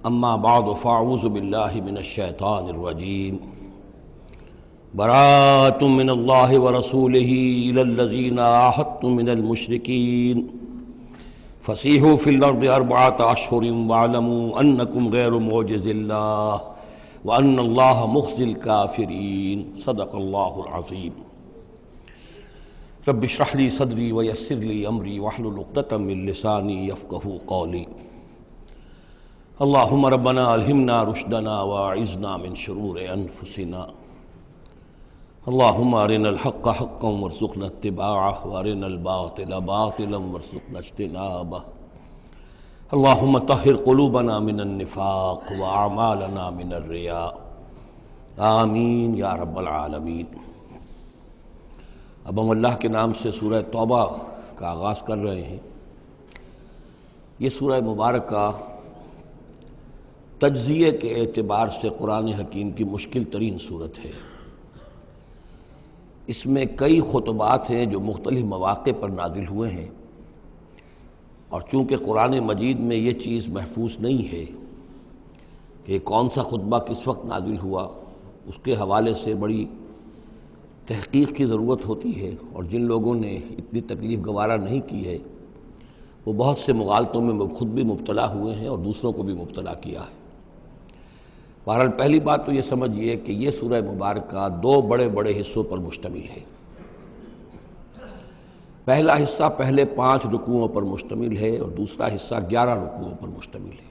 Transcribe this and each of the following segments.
اما بعد فاعوذ باللہ من الشیطان الرجیم براءۃ من اللہ ورسولہ الی الذین عاہدتم من المشرکین فسیحوا فی الارض اربعۃ اشہر واعلموا انکم غیر معجز اللہ وان اللہ مخزی الکافرین صدق اللہ العظیم۔ رب اشرح لی صدری ویسر لی امری واحلل عقدۃ من لسانی یفقہوا قولی۔ اللہم ربنا الہمنا رشدنا واعذنا من شرور انفسنا۔ اللہم ارنا الحق حقا وارزقنا اتباعہ وارنا الباطل باطلا وارزقنا اجتنابہ۔ اللہم طہر قلوبنا من النفاق واعمالنا من الرياء، آمین یا رب العالمین۔ اب ہم اللہ کے نام سے سورہ توبہ کا آغاز کر رہے ہیں۔ یہ سورہ مبارکہ تجزیے کے اعتبار سے قرآن حکیم کی مشکل ترین صورت ہے۔ اس میں کئی خطبات ہیں جو مختلف مواقع پر نازل ہوئے ہیں، اور چونکہ قرآن مجید میں یہ چیز محفوظ نہیں ہے کہ کون سا خطبہ کس وقت نازل ہوا، اس کے حوالے سے بڑی تحقیق کی ضرورت ہوتی ہے، اور جن لوگوں نے اتنی تکلیف گوارا نہیں کی ہے وہ بہت سے مغالطوں میں خود بھی مبتلا ہوئے ہیں اور دوسروں کو بھی مبتلا کیا ہے۔ بہرحال پہلی بات تو یہ سمجھیے کہ یہ سورہ مبارکہ دو بڑے بڑے حصوں پر مشتمل ہے۔ پہلا حصہ پہلے 5 رکوعوں پر مشتمل ہے اور دوسرا حصہ 11 رکوعوں پر مشتمل ہے۔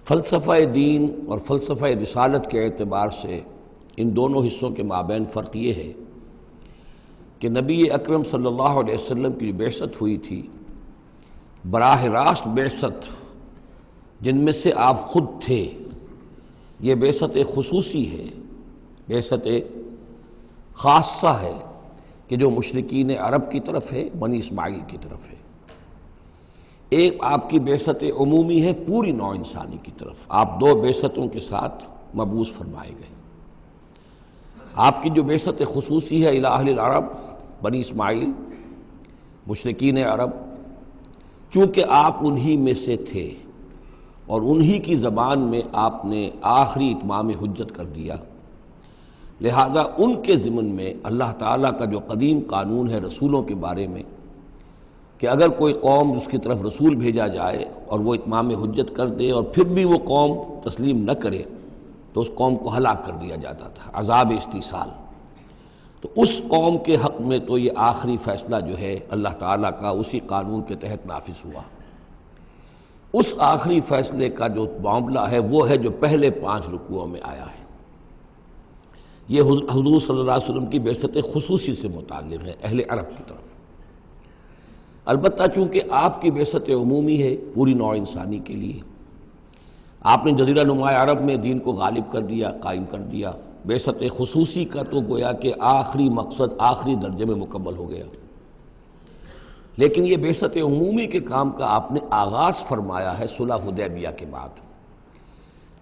فلسفہ دین اور فلسفہ رسالت کے اعتبار سے ان دونوں حصوں کے مابین فرق یہ ہے کہ نبی اکرم صلی اللہ علیہ وسلم کی بعثت ہوئی تھی، براہ راست بعثت جن میں سے آپ خود تھے، یہ بعثت خصوصی ہے، بعثت خاصہ ہے کہ جو مشرکین عرب کی طرف ہے، بنی اسماعیل کی طرف ہے۔ ایک آپ کی بعثت عمومی ہے پوری نوع انسانی کی طرف۔ آپ دو بعثتوں کے ساتھ مبعوث فرمائے گئے۔ آپ کی جو بعثت خصوصی ہے الی اہل العرب، بنی اسماعیل، مشرکین عرب، چونکہ آپ انہی میں سے تھے اور انہی کی زبان میں آپ نے آخری اتمام حجت کر دیا، لہذا ان کے ضمن میں اللہ تعالیٰ کا جو قدیم قانون ہے رسولوں کے بارے میں کہ اگر کوئی قوم اس کی طرف رسول بھیجا جائے اور وہ اتمام حجت کر دے اور پھر بھی وہ قوم تسلیم نہ کرے تو اس قوم کو ہلاک کر دیا جاتا تھا، عذاب استیصال۔ تو اس قوم کے حق میں تو یہ آخری فیصلہ جو ہے اللہ تعالیٰ کا اسی قانون کے تحت نافذ ہوا۔ اس آخری فیصلے کا جو معاملہ ہے وہ ہے جو پہلے 5 رکوعوں میں آیا ہے۔ یہ حضور صلی اللہ علیہ وسلم کی بعثت خصوصی سے متعلق ہے، اہل عرب کی طرف۔ البتہ چونکہ آپ کی بعثت عمومی ہے پوری نوع انسانی کے لیے، آپ نے جزیرہ نما عرب میں دین کو غالب کر دیا، قائم کر دیا۔ بعثت خصوصی کا تو گویا کہ آخری مقصد آخری درجے میں مکمل ہو گیا، لیکن یہ بعثت عمومی کے کام کا آپ نے آغاز فرمایا ہے صلح حدیبیہ کے بعد۔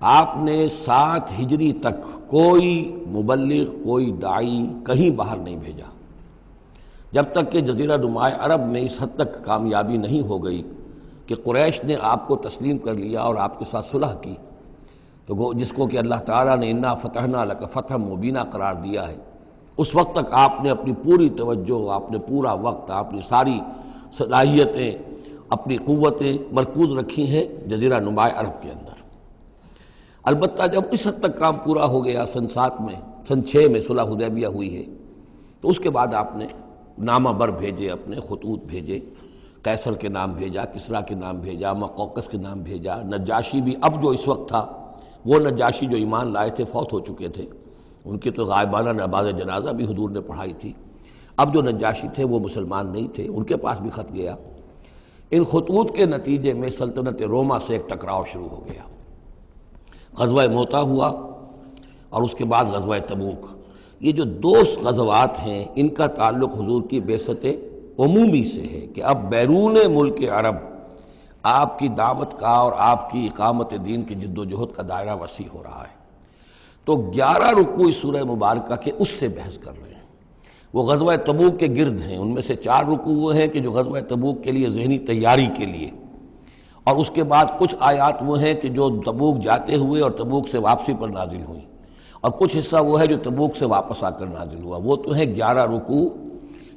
آپ نے 7 ہجری تک کوئی مبلغ، کوئی داعی کہیں باہر نہیں بھیجا، جب تک کہ جزیرہ نما عرب میں اس حد تک کامیابی نہیں ہو گئی کہ قریش نے آپ کو تسلیم کر لیا اور آپ کے ساتھ صلح کی، تو جس کو کہ اللہ تعالیٰ نے انا فتحنا لک فتحا مبینا قرار دیا ہے، اس وقت تک آپ نے اپنی پوری توجہ، آپ نے پورا وقت، اپنی ساری صلاحیتیں، اپنی قوتیں مرکوز رکھی ہیں جزیرہ نما عرب کے اندر۔ البتہ جب اس حد تک کام پورا ہو گیا سن 7 میں، سن 6 میں صلح حدیبیہ ہوئی ہے، تو اس کے بعد آپ نے نامہ بر بھیجے، اپنے خطوط بھیجے، قیصر کے نام بھیجا، کسریٰ کے نام بھیجا، مقوقس کے نام بھیجا، نجاشی بھی اب جو اس وقت تھا، وہ نجاشی جو ایمان لائے تھے فوت ہو چکے تھے، ان کی تو غائبانہ نماز جنازہ بھی حضور نے پڑھائی تھی۔ اب جو نجاشی تھے وہ مسلمان نہیں تھے، ان کے پاس بھی خط گیا۔ ان خطوط کے نتیجے میں سلطنت روما سے ایک ٹکراؤ شروع ہو گیا۔ غزوہ موتا ہوا اور اس کے بعد غزوہ تبوک۔ یہ جو 2 غزوات ہیں ان کا تعلق حضور کی بعثت عمومی سے ہے کہ اب بیرون ملک عرب آپ کی دعوت کا اور آپ کی اقامت دین کی جد و جہد کا دائرہ وسیع ہو رہا ہے۔ تو 11 رکوع اس سورہ مبارکہ کے اس سے بحث کر رہے ہیں، وہ غزوہ تبوک کے گرد ہیں۔ ان میں سے 4 رکوع وہ ہیں کہ جو غزوہ تبوک کے لیے ذہنی تیاری کے لیے، اور اس کے بعد کچھ آیات وہ ہیں کہ جو تبوک جاتے ہوئے اور تبوک سے واپسی پر نازل ہوئیں، اور کچھ حصہ وہ ہے جو تبوک سے واپس آ کر نازل ہوا۔ وہ تو ہے 11 رکوع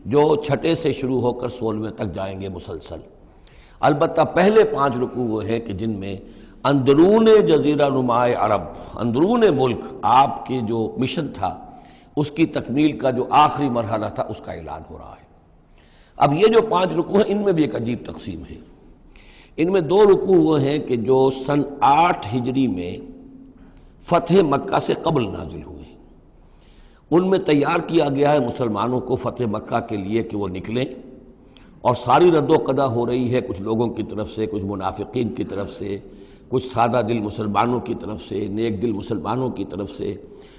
جو چھٹے سے شروع ہو کر 16ویں تک جائیں گے مسلسل۔ البتہ پہلے 5 رکوع وہ ہیں کہ جن میں اندرون جزیرہ نما عرب، اندرون ملک آپ کی جو مشن تھا اس کی تکمیل کا جو آخری مرحلہ تھا اس کا اعلان ہو رہا ہے۔ اب یہ جو 5 رکوع ہیں ان میں بھی ایک عجیب تقسیم ہے۔ ان میں 2 رکوع وہ ہیں کہ جو سن 8 ہجری میں فتح مکہ سے قبل نازل ہوئے، ان میں تیار کیا گیا ہے مسلمانوں کو فتح مکہ کے لیے کہ وہ نکلیں، اور ساری رد و قدا ہو رہی ہے کچھ لوگوں کی طرف سے، کچھ منافقین کی طرف سے، کچھ سادہ دل مسلمانوں کی طرف سے، نیک دل مسلمانوں کی طرف سے،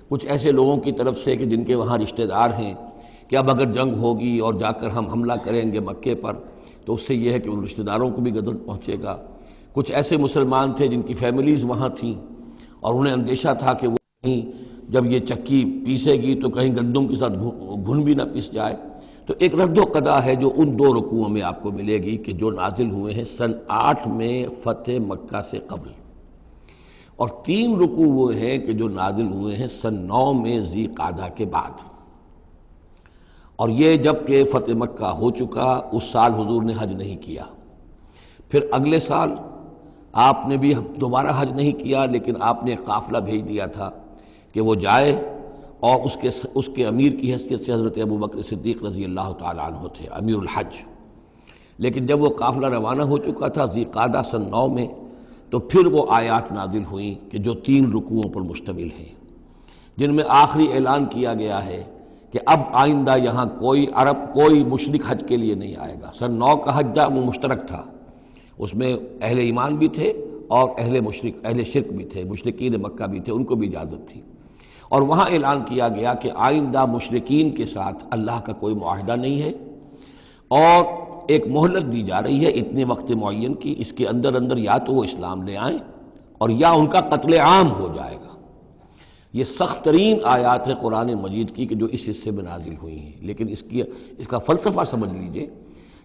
کچھ ایسے لوگوں کی طرف سے کہ جن کے وہاں رشتہ دار ہیں کہ اب اگر جنگ ہوگی اور جا کر ہم حملہ کریں گے مکے پر تو اس سے یہ ہے کہ ان رشتہ داروں کو بھی غضب پہنچے گا۔ کچھ ایسے مسلمان تھے جن کی فیملیز وہاں تھیں اور انہیں اندیشہ تھا کہ وہ کہیں جب یہ چکی پیسے گی تو کہیں گندم کے ساتھ گھن بھی نہ پیس جائے۔ تو ایک رد و قدا ہے جو ان 2 رکوعوں میں آپ کو ملے گی کہ جو نازل ہوئے ہیں سن 8 میں فتح مکہ سے قبل، اور 3 رکوع وہ ہیں کہ جو نازل ہوئے ہیں سن 9 میں ذی قعدہ کے بعد۔ اور یہ جب کہ فتح مکہ ہو چکا، اس سال حضور نے حج نہیں کیا، پھر اگلے سال آپ نے بھی دوبارہ حج نہیں کیا، لیکن آپ نے ایک قافلہ بھیج دیا تھا کہ وہ جائے، اور اس کے امیر کی حیثیت سے حضرت ابوبکر صدیق رضی اللہ تعالیٰ عنہ تھے امیر الحج۔ لیکن جب وہ قافلہ روانہ ہو چکا تھا ذی قعدہ سن 9 میں، تو پھر وہ آیات نازل ہوئیں کہ جو 3 رکوعوں پر مشتمل ہیں، جن میں آخری اعلان کیا گیا ہے کہ اب آئندہ یہاں کوئی عرب، کوئی مشرک حج کے لیے نہیں آئے گا۔ سن 9 کا حج جا وہ مشترک تھا، اس میں اہل ایمان بھی تھے اور اہل شرک بھی تھے، مشرکین مکہ بھی تھے، ان کو بھی اجازت تھی۔ اور وہاں اعلان کیا گیا کہ آئندہ مشرکین کے ساتھ اللہ کا کوئی معاہدہ نہیں ہے، اور ایک مہلت دی جا رہی ہے اتنے وقت معین کی، اس کے اندر اندر یا تو وہ اسلام لے آئیں اور یا ان کا قتل عام ہو جائے گا۔ یہ سخت ترین آیات ہے قرآن مجید کی کہ جو اس حصے میں نازل ہوئی ہیں، لیکن اس کا فلسفہ سمجھ لیجئے،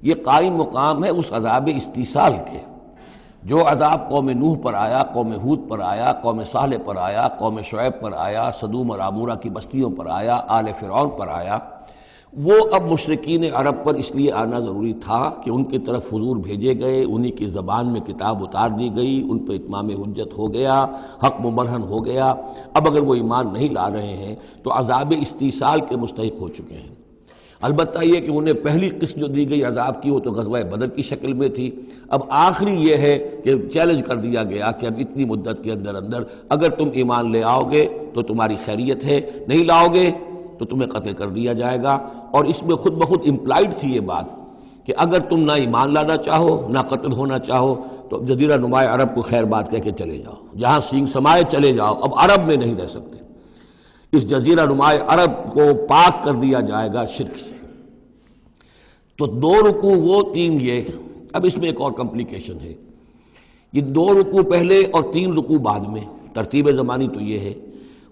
یہ قائم مقام ہے اس عذاب استیصال کے جو عذاب قوم نوح پر آیا، قوم ہود پر آیا، قوم صالح پر آیا، قوم شعیب پر آیا، سدوم اور عمورہ کی بستیوں پر آیا، آل فرعون پر آیا۔ وہ اب مشرکین عرب پر اس لیے آنا ضروری تھا کہ ان کی طرف حضور بھیجے گئے، انہی کی زبان میں کتاب اتار دی گئی، ان پہ اتمام حجت ہو گیا، حق مبرہن ہو گیا۔ اب اگر وہ ایمان نہیں لا رہے ہیں تو عذاب استیصال کے مستحق ہو چکے ہیں۔ البتہ یہ کہ انہیں پہلی قسط جو دی گئی عذاب کی وہ تو غزوہ بدر کی شکل میں تھی، اب آخری یہ ہے کہ چیلنج کر دیا گیا کہ اب اتنی مدت کے اندر اندر اگر تم ایمان لے آؤ گے تو تمہاری خیریت ہے، نہیں لاؤ گے تو تمہیں قتل کر دیا جائے گا۔ اور اس میں خود بخود امپلائڈ تھی یہ بات کہ اگر تم نہ ایمان لانا چاہو نہ قتل ہونا چاہو تو جزیرہ نماء عرب کو خیر بات کہہ کے چلے جاؤ، جہاں سینگ سمائے چلے جاؤ، اب عرب میں نہیں رہ سکتے۔ اس جزیرہ نماء عرب کو پاک کر دیا جائے گا شرک سے۔ تو 2 رکوع وہ 3 یہ۔ اب اس میں ایک اور کمپلیکیشن ہے، یہ 2 رکوع پہلے اور 3 رکوع بعد میں، ترتیب زمانی تو یہ ہے،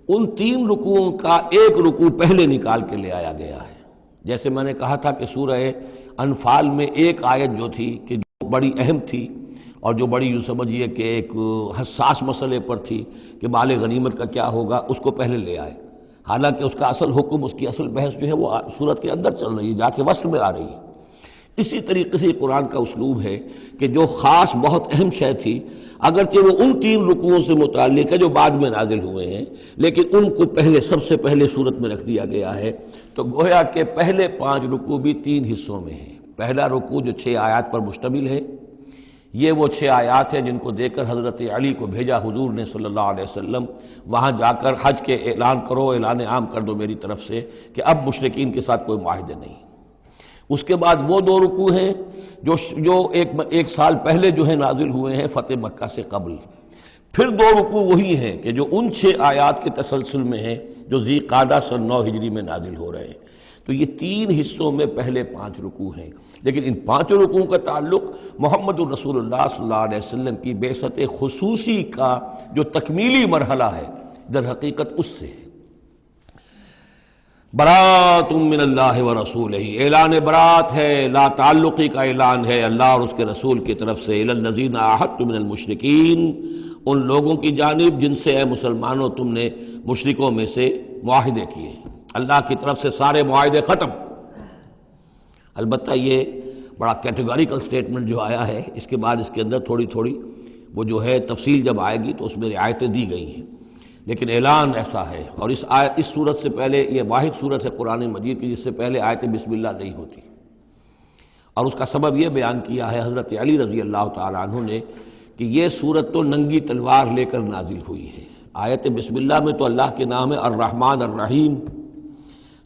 ان 3 رکوعوں کا ایک رکوع پہلے نکال کے لے آیا گیا ہے۔ جیسے میں نے کہا تھا کہ سورہ انفال میں ایک آیت جو تھی کہ جو بڑی اہم تھی اور جو بڑی یوں سمجھیے کہ ایک حساس مسئلے پر تھی کہ مال غنیمت کا کیا ہوگا، اس کو پہلے لے آئے، حالانکہ اس کا اصل حکم، اس کی اصل بحث جو ہے وہ سورت کے اندر چل رہی ہے، جا کے وسط میں آ رہی ہے۔ اسی طریقے سے قرآن کا اسلوب ہے کہ جو خاص بہت اہم شے تھی، اگرچہ وہ ان 3 رکوعوں سے متعلق ہے جو بعد میں نازل ہوئے ہیں، لیکن ان کو پہلے سب سے پہلے صورت میں رکھ دیا گیا ہے۔ تو گویا کہ پہلے 5 رکوع بھی 3 حصوں میں ہیں۔ پہلا رکوع جو 6 آیات پر مشتمل ہے، یہ وہ 6 آیات ہیں جن کو دے کر حضرت علی کو بھیجا حضور نے صلی اللہ علیہ وسلم، وہاں جا کر حج کے اعلان کرو، اعلان عام کر دو میری طرف سے کہ اب مشرکین کے ساتھ کوئی معاہدے نہیں۔ اس کے بعد وہ 2 رکوع ہیں جو ایک سال پہلے جو ہے نازل ہوئے ہیں فتح مکہ سے قبل۔ پھر 2 رکوع وہی ہیں کہ جو ان 6 آیات کے تسلسل میں ہیں جو ذی قعدہ سن 9 ہجری میں نازل ہو رہے ہیں۔ تو یہ 3 حصوں میں پہلے 5 رکوع ہیں، لیکن ان 5 رکوعوں کا تعلق محمد الرسول اللہ صلی اللہ علیہ وسلم کی بعثت خصوصی کا جو تکمیلی مرحلہ ہے در حقیقت اس سے ہے۔ برات من اللہ ورسولہ، اعلان برات ہے، لا تعلقی کا اعلان ہے اللہ اور اس کے رسول کی طرف سے، الی الذین عاہدتم من المشرکین، ان لوگوں کی جانب جن سے اے مسلمانوں تم نے مشرکوں میں سے معاہدے کیے ہیں۔ اللہ کی طرف سے سارے معاہدے ختم۔ البتہ یہ بڑا کیٹیگوریکل سٹیٹمنٹ جو آیا ہے، اس کے بعد اس کے اندر تھوڑی تھوڑی وہ جو ہے تفصیل جب آئے گی تو اس میں رعایتیں دی گئی ہیں، لیکن اعلان ایسا ہے۔ اور اس صورت سے پہلے، یہ واحد صورت ہے قرآن مجید کی جس سے پہلے آیت بسم اللہ نہیں ہوتی، اور اس کا سبب یہ بیان کیا ہے حضرت علی رضی اللہ تعالیٰ عنہ نے کہ یہ صورت تو ننگی تلوار لے کر نازل ہوئی ہے۔ آیت بسم اللہ میں تو اللہ کے نام ہے الرحمن الرحیم،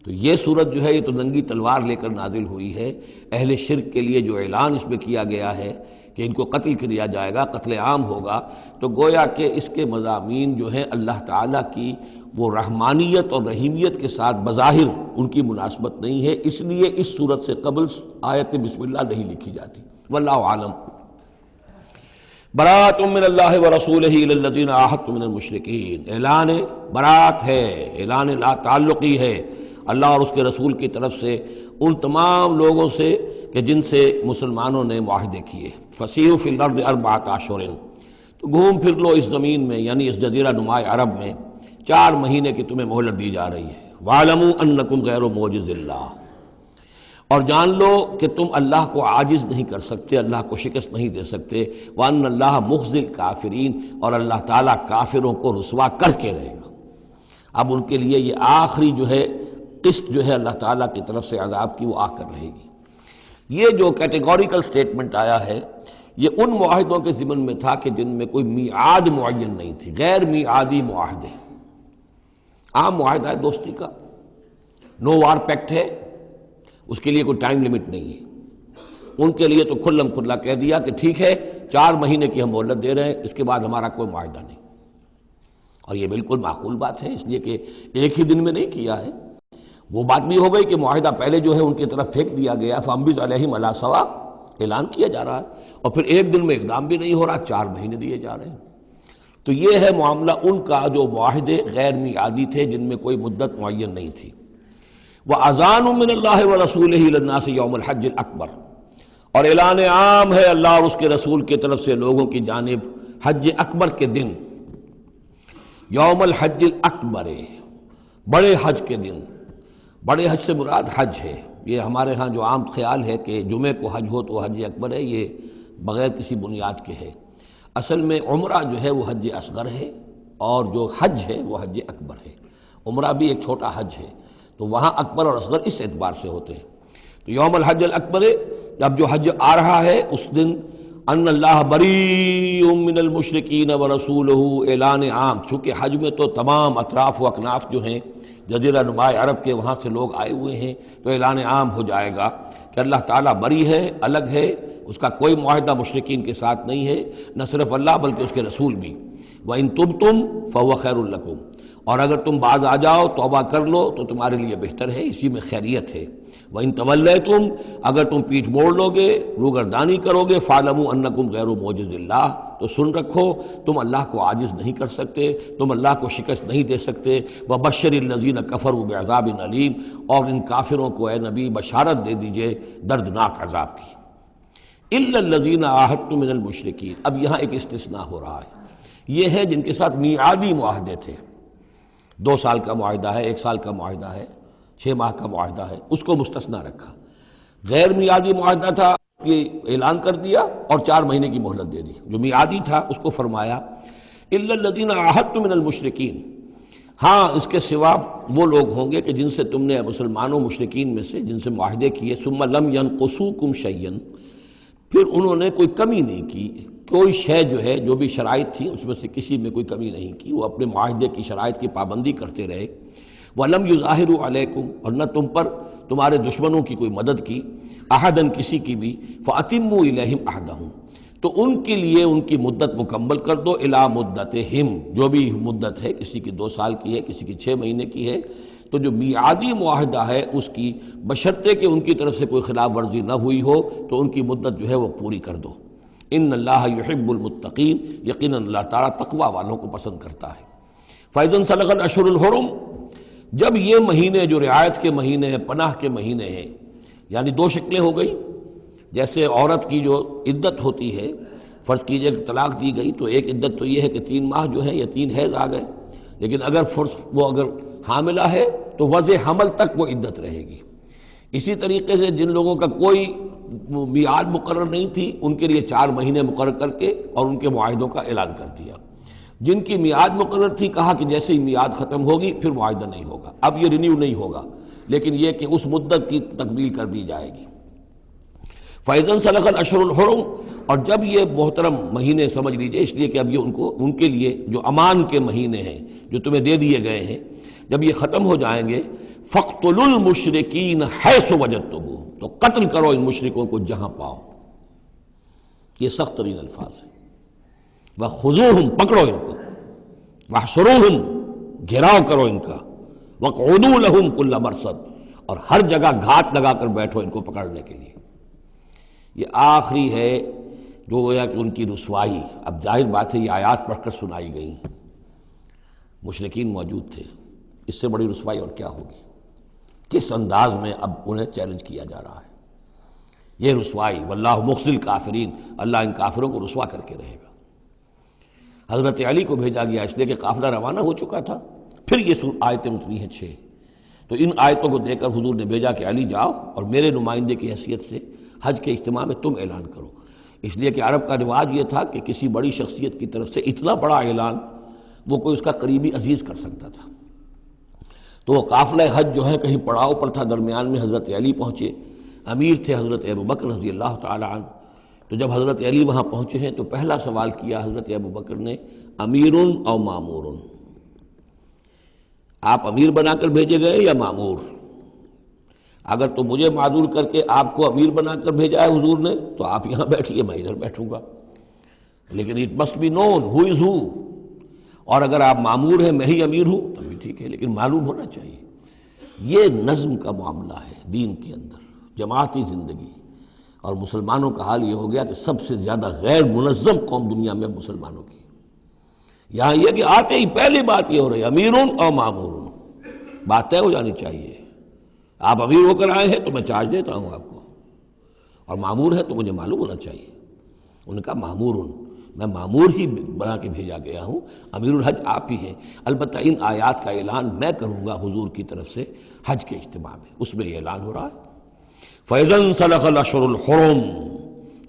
تو یہ صورت جو ہے یہ تو ننگی تلوار لے کر نازل ہوئی ہے۔ اہل شرک کے لیے جو اعلان اس میں کیا گیا ہے کہ ان کو قتل کیا جائے گا، قتل عام ہوگا، تو گویا کہ اس کے مضامین جو ہیں اللہ تعالیٰ کی وہ رحمانیت اور رحیمیت کے ساتھ بظاہر ان کی مناسبت نہیں ہے، اس لیے اس صورت سے قبل آیت بسم اللہ نہیں لکھی جاتی۔ واللہ عالم۔ برات من اللہ ورسولہ الی الذین عاہدتم من المشرکین، اعلان برات ہے، اعلان لا تعلقی ہے اللہ اور اس کے رسول کی طرف سے ان تمام لوگوں سے کہ جن سے مسلمانوں نے معاہدے کیے۔ فسیحوا فی الارض اربعۃ اشہر، تو گھوم پھر لو اس زمین میں، یعنی اس جزیرہ نما عرب میں 4 مہینے کی تمہیں مہلت دی جا رہی ہے۔ وَاعْلَمُوا أَنَّكُمْ غَيْرُ مُعْجِزِ اللَّهِ، اور جان لو کہ تم اللہ کو عاجز نہیں کر سکتے، اللہ کو شکست نہیں دے سکتے۔ وَأَنَّ اللَّهَ مُخْزِي الْكَافِرِينَ، اور اللہ تعالیٰ کافروں کو رسوا کر کے رہے گا۔ اب ان کے لیے یہ آخری جو ہے قسط جو ہے اللہ تعالیٰ کی طرف سے عذاب کی وہ آ کر رہے گی۔ یہ جو کیٹیگوریکل سٹیٹمنٹ آیا ہے یہ ان معاہدوں کے ضمن میں تھا کہ جن میں کوئی میعاد معین نہیں تھی، غیر میعادی معاہدے۔ عام معاہدہ ہے دوستی کا، نو وار پیکٹ ہے، اس کے لیے کوئی ٹائم لمٹ نہیں ہے۔ ان کے لیے تو کھلم کھلا کہہ دیا کہ ٹھیک ہے 4 مہینے کی ہم مہلت دے رہے ہیں، اس کے بعد ہمارا کوئی معاہدہ نہیں۔ اور یہ بالکل معقول بات ہے، اس لیے کہ ایک ہی دن میں نہیں کیا ہے۔ وہ بات بھی ہو گئی کہ معاہدہ پہلے جو ہے ان کی طرف پھینک دیا گیا، فَأَنبِذْ عَلَيْهِمْ عَلَىٰ سَوَاءٍ، اعلان کیا جا رہا ہے، اور پھر ایک دن میں اقدام بھی نہیں ہو رہا، 4 مہینے دیے جا رہے ہیں۔ تو یہ ہے معاملہ ان کا جو معاہدے غیر میعادی تھے جن میں کوئی مدت معین نہیں تھی۔ وَأَذَانٌ مِّنَ اللَّهِ وَرَسُولِهِ إِلَى النَّاسِ يَوْمَ الْحَجِّ الْأَكْبَرِ، اور اعلان عام ہے اللہ اور اس کے رسول کی طرف سے لوگوں کی جانب حج اکبر کے دن، یوم الحج الاکبر، بڑے حج کے دن۔ بڑے حج سے مراد حج ہے، یہ ہمارے ہاں جو عام خیال ہے کہ جمعے کو حج ہو تو حج اکبر ہے، یہ بغیر کسی بنیاد کے ہے۔ اصل میں عمرہ جو ہے وہ حج اصغر ہے، اور جو حج ہے وہ حج اکبر ہے۔ عمرہ بھی ایک چھوٹا حج ہے، تو وہاں اکبر اور اصغر اس اعتبار سے ہوتے ہیں۔ تو یوم الحج الاکبر، جب جو حج آ رہا ہے اس دن، ان اللہ بریء من المشرکین ورسولہ، اعلان عام، چونکہ حج میں تو تمام اطراف و اکناف جو ہیں جزیرہ نما عرب کے وہاں سے لوگ آئے ہوئے ہیں، تو اعلان عام ہو جائے گا کہ اللہ تعالیٰ بری ہے، الگ ہے، اس کا کوئی معاہدہ مشرکین کے ساتھ نہیں ہے، نہ صرف اللہ بلکہ اس کے رسول بھی۔ وَإِن تُبْتُمْ فَهُوَ خَيْرٌ لَكُمْ، اور اگر تم باز آ جاؤ، توبہ کر لو تو تمہارے لیے بہتر ہے، اسی میں خیریت ہے۔ وَإِن تَوَلَّيْتُمْ، اگر تم پیٹھ موڑ لو گے، روگردانی کرو گے، فَاعْلَمُوا أَنَّكُمْ غَيْرُ مُعْجِزِ اللَّهِ، تو سن رکھو تم اللہ کو عاجز نہیں کر سکتے، تم اللہ کو شکست نہیں دے سکتے۔ وَبَشِّرِ الَّذِينَ كَفَرُوا بِعَذَابٍ أَلِيمٍ، اور ان کافروں کو اے نبی بشارت دے دیجئے دردناک عذاب کی۔ إِلَّا الَّذِينَ عَاهَدتُّم مِّنَ الْمُشْرِكِينَ، اب یہاں ایک استثناء ہو رہا ہے، یہ ہے جن کے ساتھ میعادی معاہدے تھے، 2 سال کا معاہدہ ہے، 1 سال کا معاہدہ ہے، 6 ماہ کا معاہدہ ہے، اس کو مستثنیٰ رکھا۔ غیر میعادی معاہدہ تھا، یہ اعلان کر دیا اور 4 مہینے کی مہلت دے دی۔ جو میعادی تھا اس کو فرمایا الا الذین عاہدتم من المشرکین، ہاں اس کے سوا وہ لوگ ہوں گے کہ جن سے تم نے مسلمانوں مشرکین میں سے جن سے معاہدے کیے، ثم لم ینقصوکم شیئا، پھر انہوں نے کوئی کمی نہیں کی، کوئی شے جو ہے جو بھی شرائط تھی اس میں سے کسی میں کوئی کمی نہیں کی، وہ اپنے معاہدے کی شرائط کی پابندی کرتے رہے۔ وَلَمْ يُظَاهِرُوا عَلَيْكُمْ، اور نہ تم پر تمہارے دشمنوں کی کوئی مدد کی، احدن کسی کی بھی، فَأَتِمُّوا إِلَيْهِمْ عَهْدَهُمْ، تو ان کے لیے ان کی مدت مکمل کر دو، اِلَى مُدَّتِهِمْ، جو بھی مدت ہے، کسی کی 2 سال کی ہے، کسی کی 6 مہینے کی ہے، تو جو میعادی معاہدہ ہے اس کی بشرطے کہ ان کی طرف سے کوئی خلاف ورزی نہ ہوئی ہو تو ان کی مدت جو ہے وہ پوری کر دو۔ ان اللہ یحب المتقین، یقیناً اللہ تعالیٰ تقوی والوں کو پسند کرتا ہے۔ فَإِذَا انْسَلَخَ الْأَشْهُرُ الْحُرُمُ، جب یہ مہینے جو رعایت کے مہینے ہیں، پناہ کے مہینے ہیں، یعنی دو شکلیں ہو گئی، جیسے عورت کی جو عدت ہوتی ہے، فرض کیجئے کہ طلاق دی گئی تو ایک عدت تو یہ ہے کہ 3 ماہ جو ہے یا 3 حیض آ گئے، لیکن اگر وہ اگر حاملہ ہے تو وضع حمل تک وہ عدت رہے گی۔ اسی طریقے سے جن لوگوں کا کوئی میعاد مقرر نہیں تھی، ان کے لیے 4 مہینے مقرر کر کے اور ان کے معاہدوں کا اعلان کر دیا۔ جن کی میعاد مقرر تھی، کہا کہ جیسے ہی میعاد ختم ہوگی پھر معاہدہ نہیں ہوگا، اب یہ رینیو نہیں ہوگا، لیکن یہ کہ اس مدت کی تکمیل کر دی جائے گی۔ فَإِذَا انسَلَخَ الْأَشْهُرُ الْحُرُمُ، اور جب یہ محترم مہینے سمجھ لیجئے، اس لیے کہ اب یہ ان کے لیے جو امان کے مہینے ہیں جو تمہیں دے دیے گئے ہیں، جب یہ ختم ہو جائیں گے، فَاقْتُلُوا الْمُشْرِكِينَ حَيْثُ وَجَدتُّمُوهُمْ، تو قتل کرو ان مشرکوں کو جہاں پاؤ۔ یہ سخت ترین الفاظ ہیں۔ وَخُذُوهُمْ، پکڑو ان کو، وَاحْصُرُوهُمْ، گھیراؤ کرو ان کا، وَاقْعُدُوا لَهُمْ كُلَّ مَرْصَدٍ، اور ہر جگہ گھات لگا کر بیٹھو ان کو پکڑنے کے لیے۔ یہ آخری ہے جو گویا کہ ان کی رسوائی، اب ظاہر بات ہے یہ آیات پڑھ کر سنائی گئی، مشرکین موجود تھے، اس سے بڑی رسوائی اور کیا ہوگی؟ کس انداز میں اب انہیں چیلنج کیا جا رہا ہے، یہ رسوائی، واللہ مخزی الکافرین، اللہ ان کافروں کو رسوا کر کے رہے گا۔ حضرت علی کو بھیجا گیا اس لیے کہ قافلہ روانہ ہو چکا تھا، پھر یہ آیتیں اتری ہیں 6، تو ان آیتوں کو دے کر حضور نے بھیجا کہ علی جاؤ اور میرے نمائندے کی حیثیت سے حج کے اجتماع میں تم اعلان کرو، اس لیے کہ عرب کا رواج یہ تھا کہ کسی بڑی شخصیت کی طرف سے اتنا بڑا اعلان وہ کوئی اس کا قریبی عزیز کر سکتا تھا۔ تو وہ قافلہ حج جو ہے کہیں پڑاؤ پر تھا، درمیان میں حضرت علی پہنچے، امیر تھے حضرت ابوبکر رضی اللہ تعالی عنہ۔ تو جب حضرت علی وہاں پہنچے ہیں تو پہلا سوال کیا حضرت ابوبکر نے، امیر او مامور، آپ امیر بنا کر بھیجے گئے یا مامور؟ اگر تو مجھے معذور کر کے آپ کو امیر بنا کر بھیجا ہے حضور نے تو آپ یہاں بیٹھیے، میں ادھر بیٹھوں گا، لیکن اٹ مسٹ بی نون ہو از ہو، اور اگر آپ مامور ہیں میں ہی امیر ہوں تو بھی ٹھیک ہے، لیکن معلوم ہونا چاہیے۔ یہ نظم کا معاملہ ہے دین کے اندر، جماعتی زندگی، اور مسلمانوں کا حال یہ ہو گیا کہ سب سے زیادہ غیر منظم قوم دنیا میں مسلمانوں کی۔ یہاں یہ کہ آتے ہی پہلی بات یہ ہو رہی ہے امیرون اور مامورون، بات طے ہو جانی چاہیے، آپ امیر ہو کر آئے ہیں تو میں چارج دیتا ہوں آپ کو، اور مامور ہے تو مجھے معلوم ہونا چاہیے۔ ان کا مامورون، میں مامور ہی بنا کے بھیجا گیا ہوں، امیر الحج آپ ہی ہیں، البتہ ان آیات کا اعلان میں کروں گا حضور کی طرف سے حج کے اجتماع میں، اس میں یہ اعلان ہو رہا ہے۔ فَإِذَا انسَلَخَ الْأَشْهُرُ الْحُرُمُ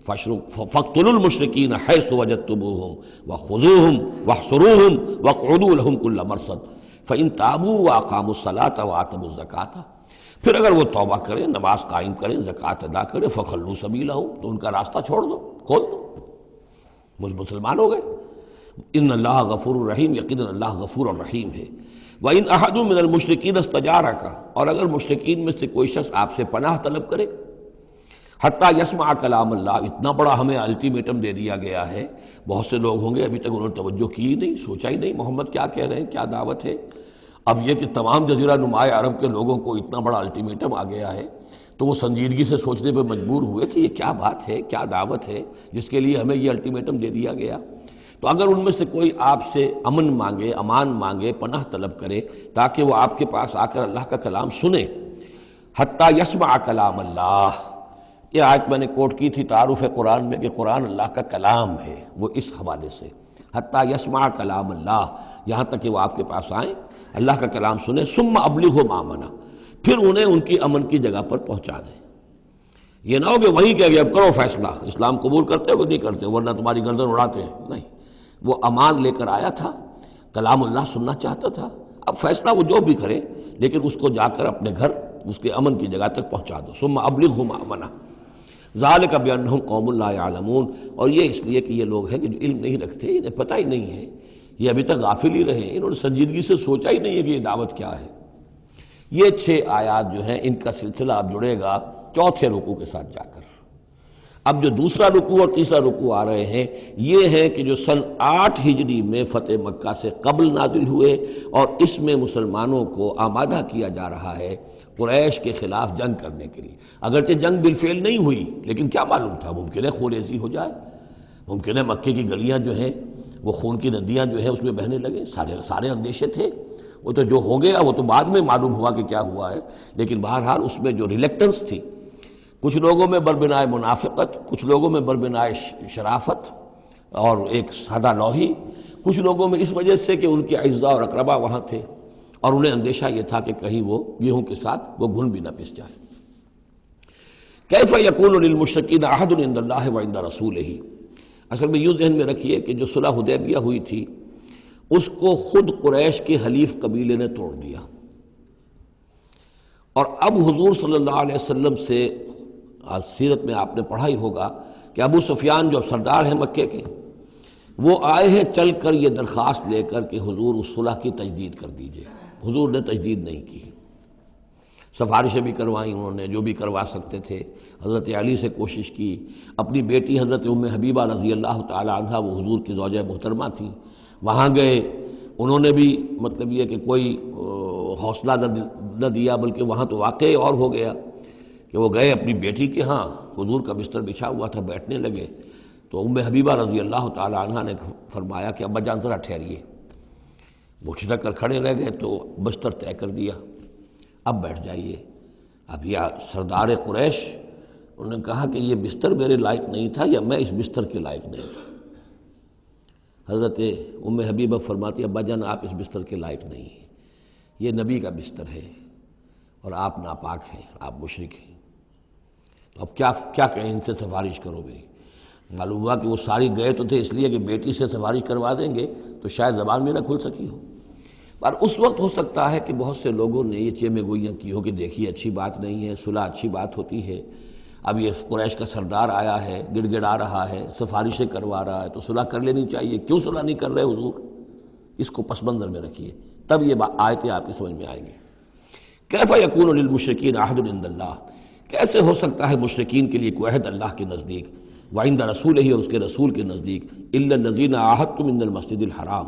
فَاقْتُلُوا الْمُشْرِكِينَ حَيْثُ وَجَدتُّمُوهُمْ وَخُذُوهُمْ وَاحْصُرُوهُمْ وَاقْعُدُوا لَهُمْ كُلَّ مَرْصَدٍ فَإِن تَابُوا وَأَقَامُوا الصَّلَاةَ وَآتَوُا الزَّكَاةَ، پھر اگر وہ توبہ کریں، نماز قائم کریں، زکوٰۃ ادا کریں، فَخَلُّوا سَبِيلَهُمْ، تو ان کا راستہ چھوڑ دو، کھول دو، مسلمان ہو گئے۔ ان اللہ غفور الرحیم، یقیناً اللہ غفور الرحیم ہے۔ وَإِنْ أَحَدٌ مِّنَ الْمُشْرِكِينَ اسْتَجَارَكَ، اور اگر مشرکین میں سے کوئی شخص آپ سے پناہ طلب کرے، حتیٰ یسمع کلام اللہ، اتنا بڑا ہمیں الٹیمیٹم دے دیا گیا ہے، بہت سے لوگ ہوں گے ابھی تک انہوں نے توجہ کی نہیں، سوچا ہی نہیں محمد کیا کہہ رہے ہیں، کیا دعوت ہے۔ اب یہ کہ تمام جزیرہ نماء عرب کے لوگوں کو اتنا بڑا الٹیمیٹم آ گیا ہے تو وہ سنجیدگی سے سوچنے پہ مجبور ہوئے کہ یہ کیا بات ہے، کیا دعوت ہے جس کے لیے ہمیں یہ الٹیمیٹم دے دیا گیا۔ تو اگر ان میں سے کوئی آپ سے امن مانگے، امان مانگے، پناہ طلب کرے تاکہ وہ آپ کے پاس آ کر اللہ کا کلام سنے، حتیٰ یسمع کلام اللہ، یہ آیت میں نے کوٹ کی تھی تعارف قرآن میں کہ قرآن اللہ کا کلام ہے، وہ اس حوالے سے حتیٰ یسمع کلام اللہ، یہاں تک کہ وہ آپ کے پاس آئیں، اللہ کا کلام سنیں، ثم ابلغہ مامنا، پھر انہیں ان کی امن کی جگہ پر پہنچا دیں۔ یہ نہ ہو کہ وہیں کہہ گیا اب کرو فیصلہ، اسلام قبول کرتے ہو کہ نہیں کرتے، ورنہ تمہاری گردن اڑاتے ہیں، نہیں، وہ امان لے کر آیا تھا، کلام اللہ سننا چاہتا تھا، اب فیصلہ وہ جو بھی کرے لیکن اس کو جا کر اپنے گھر اس کے امن کی جگہ تک پہنچا دو۔ ثم ابلغہ مامنا ذالک بانہم قوم لا یعلمون، اور یہ اس لیے کہ یہ لوگ ہیں کہ جو علم نہیں رکھتے، انہیں پتہ ہی نہیں ہے، یہ ابھی تک غافل ہی رہے، انہوں نے سنجیدگی سے سوچا ہی نہیں ہے کہ یہ دعوت کیا ہے۔ یہ 6 آیات جو ہیں ان کا سلسلہ اب جڑے گا چوتھے رکوع کے ساتھ جا کر۔ اب جو دوسرا رکوع اور تیسرا رکوع آ رہے ہیں یہ ہے کہ جو سن 8 ہجری میں فتح مکہ سے قبل نازل ہوئے، اور اس میں مسلمانوں کو آمادہ کیا جا رہا ہے قریش کے خلاف جنگ کرنے کے لیے۔ اگرچہ جنگ بالفعل نہیں ہوئی لیکن کیا معلوم تھا، ممکن ہے خونریزی ہو جائے، ممکن ہے مکے کی گلیاں جو ہیں وہ خون کی ندیاں جو ہیں اس میں بہنے لگے، سارے اندیشے تھے۔ وہ تو جو ہو گیا وہ تو بعد میں معلوم ہوا کہ کیا ہوا ہے، لیکن بہرحال اس میں جو ریلیکٹنس تھی، کچھ لوگوں میں بربنائے منافقت، کچھ لوگوں میں بربنائے شرافت اور ایک سادہ لوحی، کچھ لوگوں میں اس وجہ سے کہ ان کے اعزاء اور اقربا وہاں تھے اور انہیں اندیشہ یہ تھا کہ کہیں وہ گیہوں کے ساتھ وہ گھن بھی نہ پس جائے۔ کیف یکون للمشرکین عہد عند اللہ وعند رسولہ، اصل میں یوں ذہن میں رکھیے کہ جو صلح حدیبیہ ہوئی تھی اس کو خود قریش کے حلیف قبیلے نے توڑ دیا، اور اب حضور صلی اللہ علیہ وسلم سے سیرت میں آپ نے پڑھا ہی ہوگا کہ ابو سفیان جو سردار ہیں مکے کے، وہ آئے ہیں چل کر یہ درخواست لے کر کہ حضور اس صلح کی تجدید کر دیجئے۔ حضور نے تجدید نہیں کی، سفارشیں بھی کروائیں انہوں نے جو بھی کروا سکتے تھے، حضرت علی سے کوشش کی، اپنی بیٹی حضرت ام حبیبہ رضی اللہ تعالی عنہا وہ حضور کی زوجہ محترمہ تھی، وہاں گئے، انہوں نے بھی مطلب یہ کہ کوئی حوصلہ نہ دیا، بلکہ وہاں تو واقعی اور ہو گیا کہ وہ گئے اپنی بیٹی کے ہاں، حضور کا بستر بچھا ہوا تھا، بیٹھنے لگے تو ام حبیبہ رضی اللہ تعالی عنہا نے فرمایا کہ ابا جان ذرا ٹھہریے، وہ ٹھٹک کر کھڑے رہ گئے تو بستر طے کر دیا، اب بیٹھ جائیے۔ اب یہ سردار قریش، انہوں نے کہا کہ یہ بستر میرے لائق نہیں تھا یا میں اس بستر کے لائق نہیں تھا۔ حضرت ام حبیبہ فرماتی ابا جان آپ اس بستر کے لائق نہیں ہیں، یہ نبی کا بستر ہے اور آپ ناپاک ہیں، آپ مشرک ہیں، تو اب کیا کہیں، ان سے سفارش کرو میری۔ معلوم ہوا کہ وہ ساری گئے تو تھے اس لیے کہ بیٹی سے سفارش کروا دیں گے تو شاید زبان بھی نہ کھل سکی ہو، پر اس وقت ہو سکتا ہے کہ بہت سے لوگوں نے یہ چیمے گوئیاں کی ہو کہ دیکھیے اچھی بات نہیں ہے، صلح اچھی بات ہوتی ہے، اب یہ قریش کا سردار آیا ہے، گڑ گڑا رہا ہے، سفارشیں کروا رہا ہے، تو صلح کر لینی چاہیے، کیوں صلح نہیں کر رہے حضور؟ اس کو پس منظر میں رکھیے، تب یہ آیتیں آپ کی سمجھ میں آئیں گی۔ کیف یکون للمشرکین عہد عند اللہ، کیسے ہو سکتا ہے مشرکین کے لیے کوئی عہد اللہ کے نزدیک، وعند رسولہ اور اس کے رسول کے نزدیک، الا الذین عاہدتم من المسجد الحرام،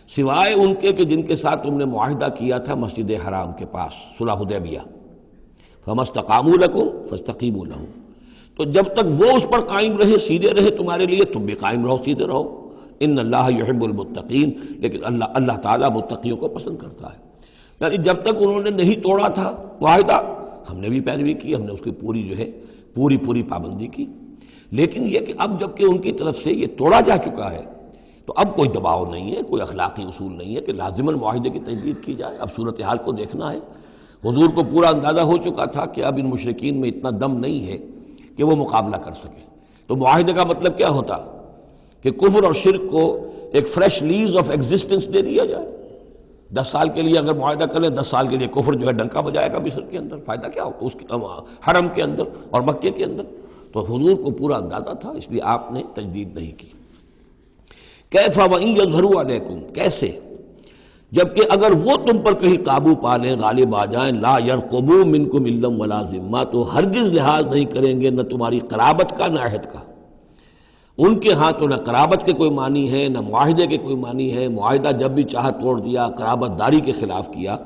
سوائے ان کے کہ جن کے ساتھ تم نے معاہدہ کیا تھا مسجد حرام کے پاس، صلح حدیبیہ، فما استقاموا لکم فاستقیموا لہم، تو جب تک وہ اس پر قائم رہے، سیدھے رہے تمہارے لیے، تم بھی قائم رہو، سیدھے رہو۔ ان اللہ یحب المتقین، لیکن اللہ تعالیٰ متقیوں کو پسند کرتا ہے۔ یعنی جب تک انہوں نے نہیں توڑا تھا معاہدہ، ہم نے بھی پیروی کی، ہم نے اس کی پوری پابندی کی، لیکن یہ کہ اب جب کہ ان کی طرف سے یہ توڑا جا چکا ہے تو اب کوئی دباؤ نہیں ہے، کوئی اخلاقی اصول نہیں ہے کہ لازماً معاہدے کی تجدید کی جائے، اب صورتحال کو دیکھنا ہے۔ حضور کو پورا اندازہ ہو چکا تھا کہ اب ان مشرکین میں اتنا دم نہیں ہے کہ وہ مقابلہ کر سکیں، تو معاہدے کا مطلب کیا ہوتا کہ کفر اور شرک کو ایک فریش لیز آف ایگزسٹنس دے دیا جائے۔ 10 سال کے لیے اگر معاہدہ کریں، 10 سال کے لیے کفر جو ہے ڈنکا بجائے گا مصر کے اندر، فائدہ کیا ہوگا اس حرم کے اندر اور مکے کے اندر، تو حضور کو پورا اندازہ تھا، اس لیے آپ نے تجدید نہیں کی۔ کیف وَإِن يَظْهَرُوا عَلَيْكُمْ، کیسے جبکہ اگر وہ تم پر کہیں قابو پا لیں، غالب آ جائیں، لا يرقبوا منکم الا ولا ذمہ، تو ہرگز لحاظ نہیں کریں گے نہ تمہاری قرابت کا نہ عہد کا۔ ان کے ہاں تو نہ قرابت کے کوئی معنی ہے نہ معاہدے کے کوئی معنی ہے، معاہدہ جب بھی چاہا توڑ دیا، قرابت داری کے خلاف کیا۔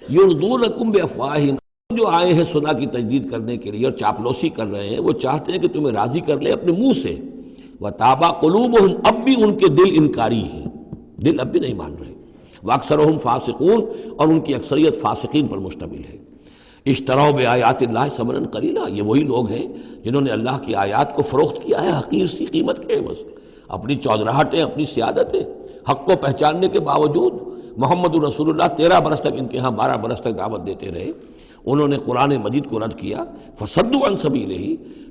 یرضونکم بافواہہم، جو آئے ہیں صلح کی تجدید کرنے کے لیے اور چاپلوسی کر رہے ہیں، وہ چاہتے ہیں کہ تمہیں راضی کر لیں اپنے منہ سے، وتابا قلوبہم، اب بھی ان کے دل انکاری ہیں، دل اب بھی نہیں مان رہے، واکثرہم فاسقون، اور ان کی اکثریت فاسقین پر مشتمل ہے۔ اشتروا بآیات اللہ ثمنا قلیلا، یہ وہی لوگ ہیں جنہوں نے اللہ کی آیات کو فروخت کیا ہے حقیر سی قیمت کے عوض، اپنی چودراہٹیں، اپنی سیادتیں، حق کو پہچاننے کے باوجود۔ محمد رسول اللہ 13 برس تک ان کے ہاں 12 برس تک دعوت دیتے رہے، انہوں نے قرآن مجید کو رد کیا، فصدوا عن سبیلہ،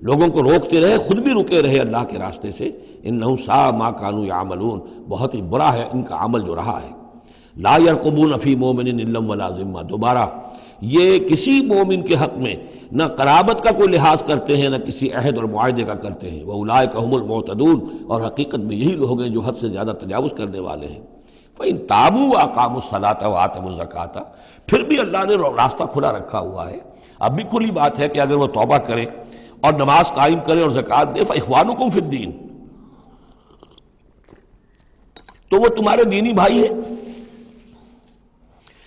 لوگوں کو روکتے رہے، خود بھی رکے رہے اللہ کے راستے سے۔ انہم ساء ما کانوا یعملون، بہت ہی برا ہے ان کا عمل جو رہا ہے۔ لا یرقبون فی مومن الا ولا ذمہ، دوبارہ یہ کسی مومن کے حق میں نہ قرابت کا کوئی لحاظ کرتے ہیں نہ کسی عہد اور معاہدے کا کرتے ہیں۔ وَأُولَٰئِکَ هُمُ الْمُعْتَدُونَ، اور حقیقت میں یہی لوگ ہیں جو حد سے زیادہ تجاوز کرنے والے ہیں۔ فَإِن تَابُوا وَأَقَامُوا الصَّلَاةَ وَآتَوُا الزَّكَاةَ، پھر بھی اللہ نے راستہ کھلا رکھا ہوا ہے، اب بھی کھلی بات ہے کہ اگر وہ توبہ کریں اور نماز قائم کریں اور زکوٰۃ دیں، فَإِخْوَانُكُمْ فِي الدِّينِ، تو وہ تمہارے دینی بھائی ہیں۔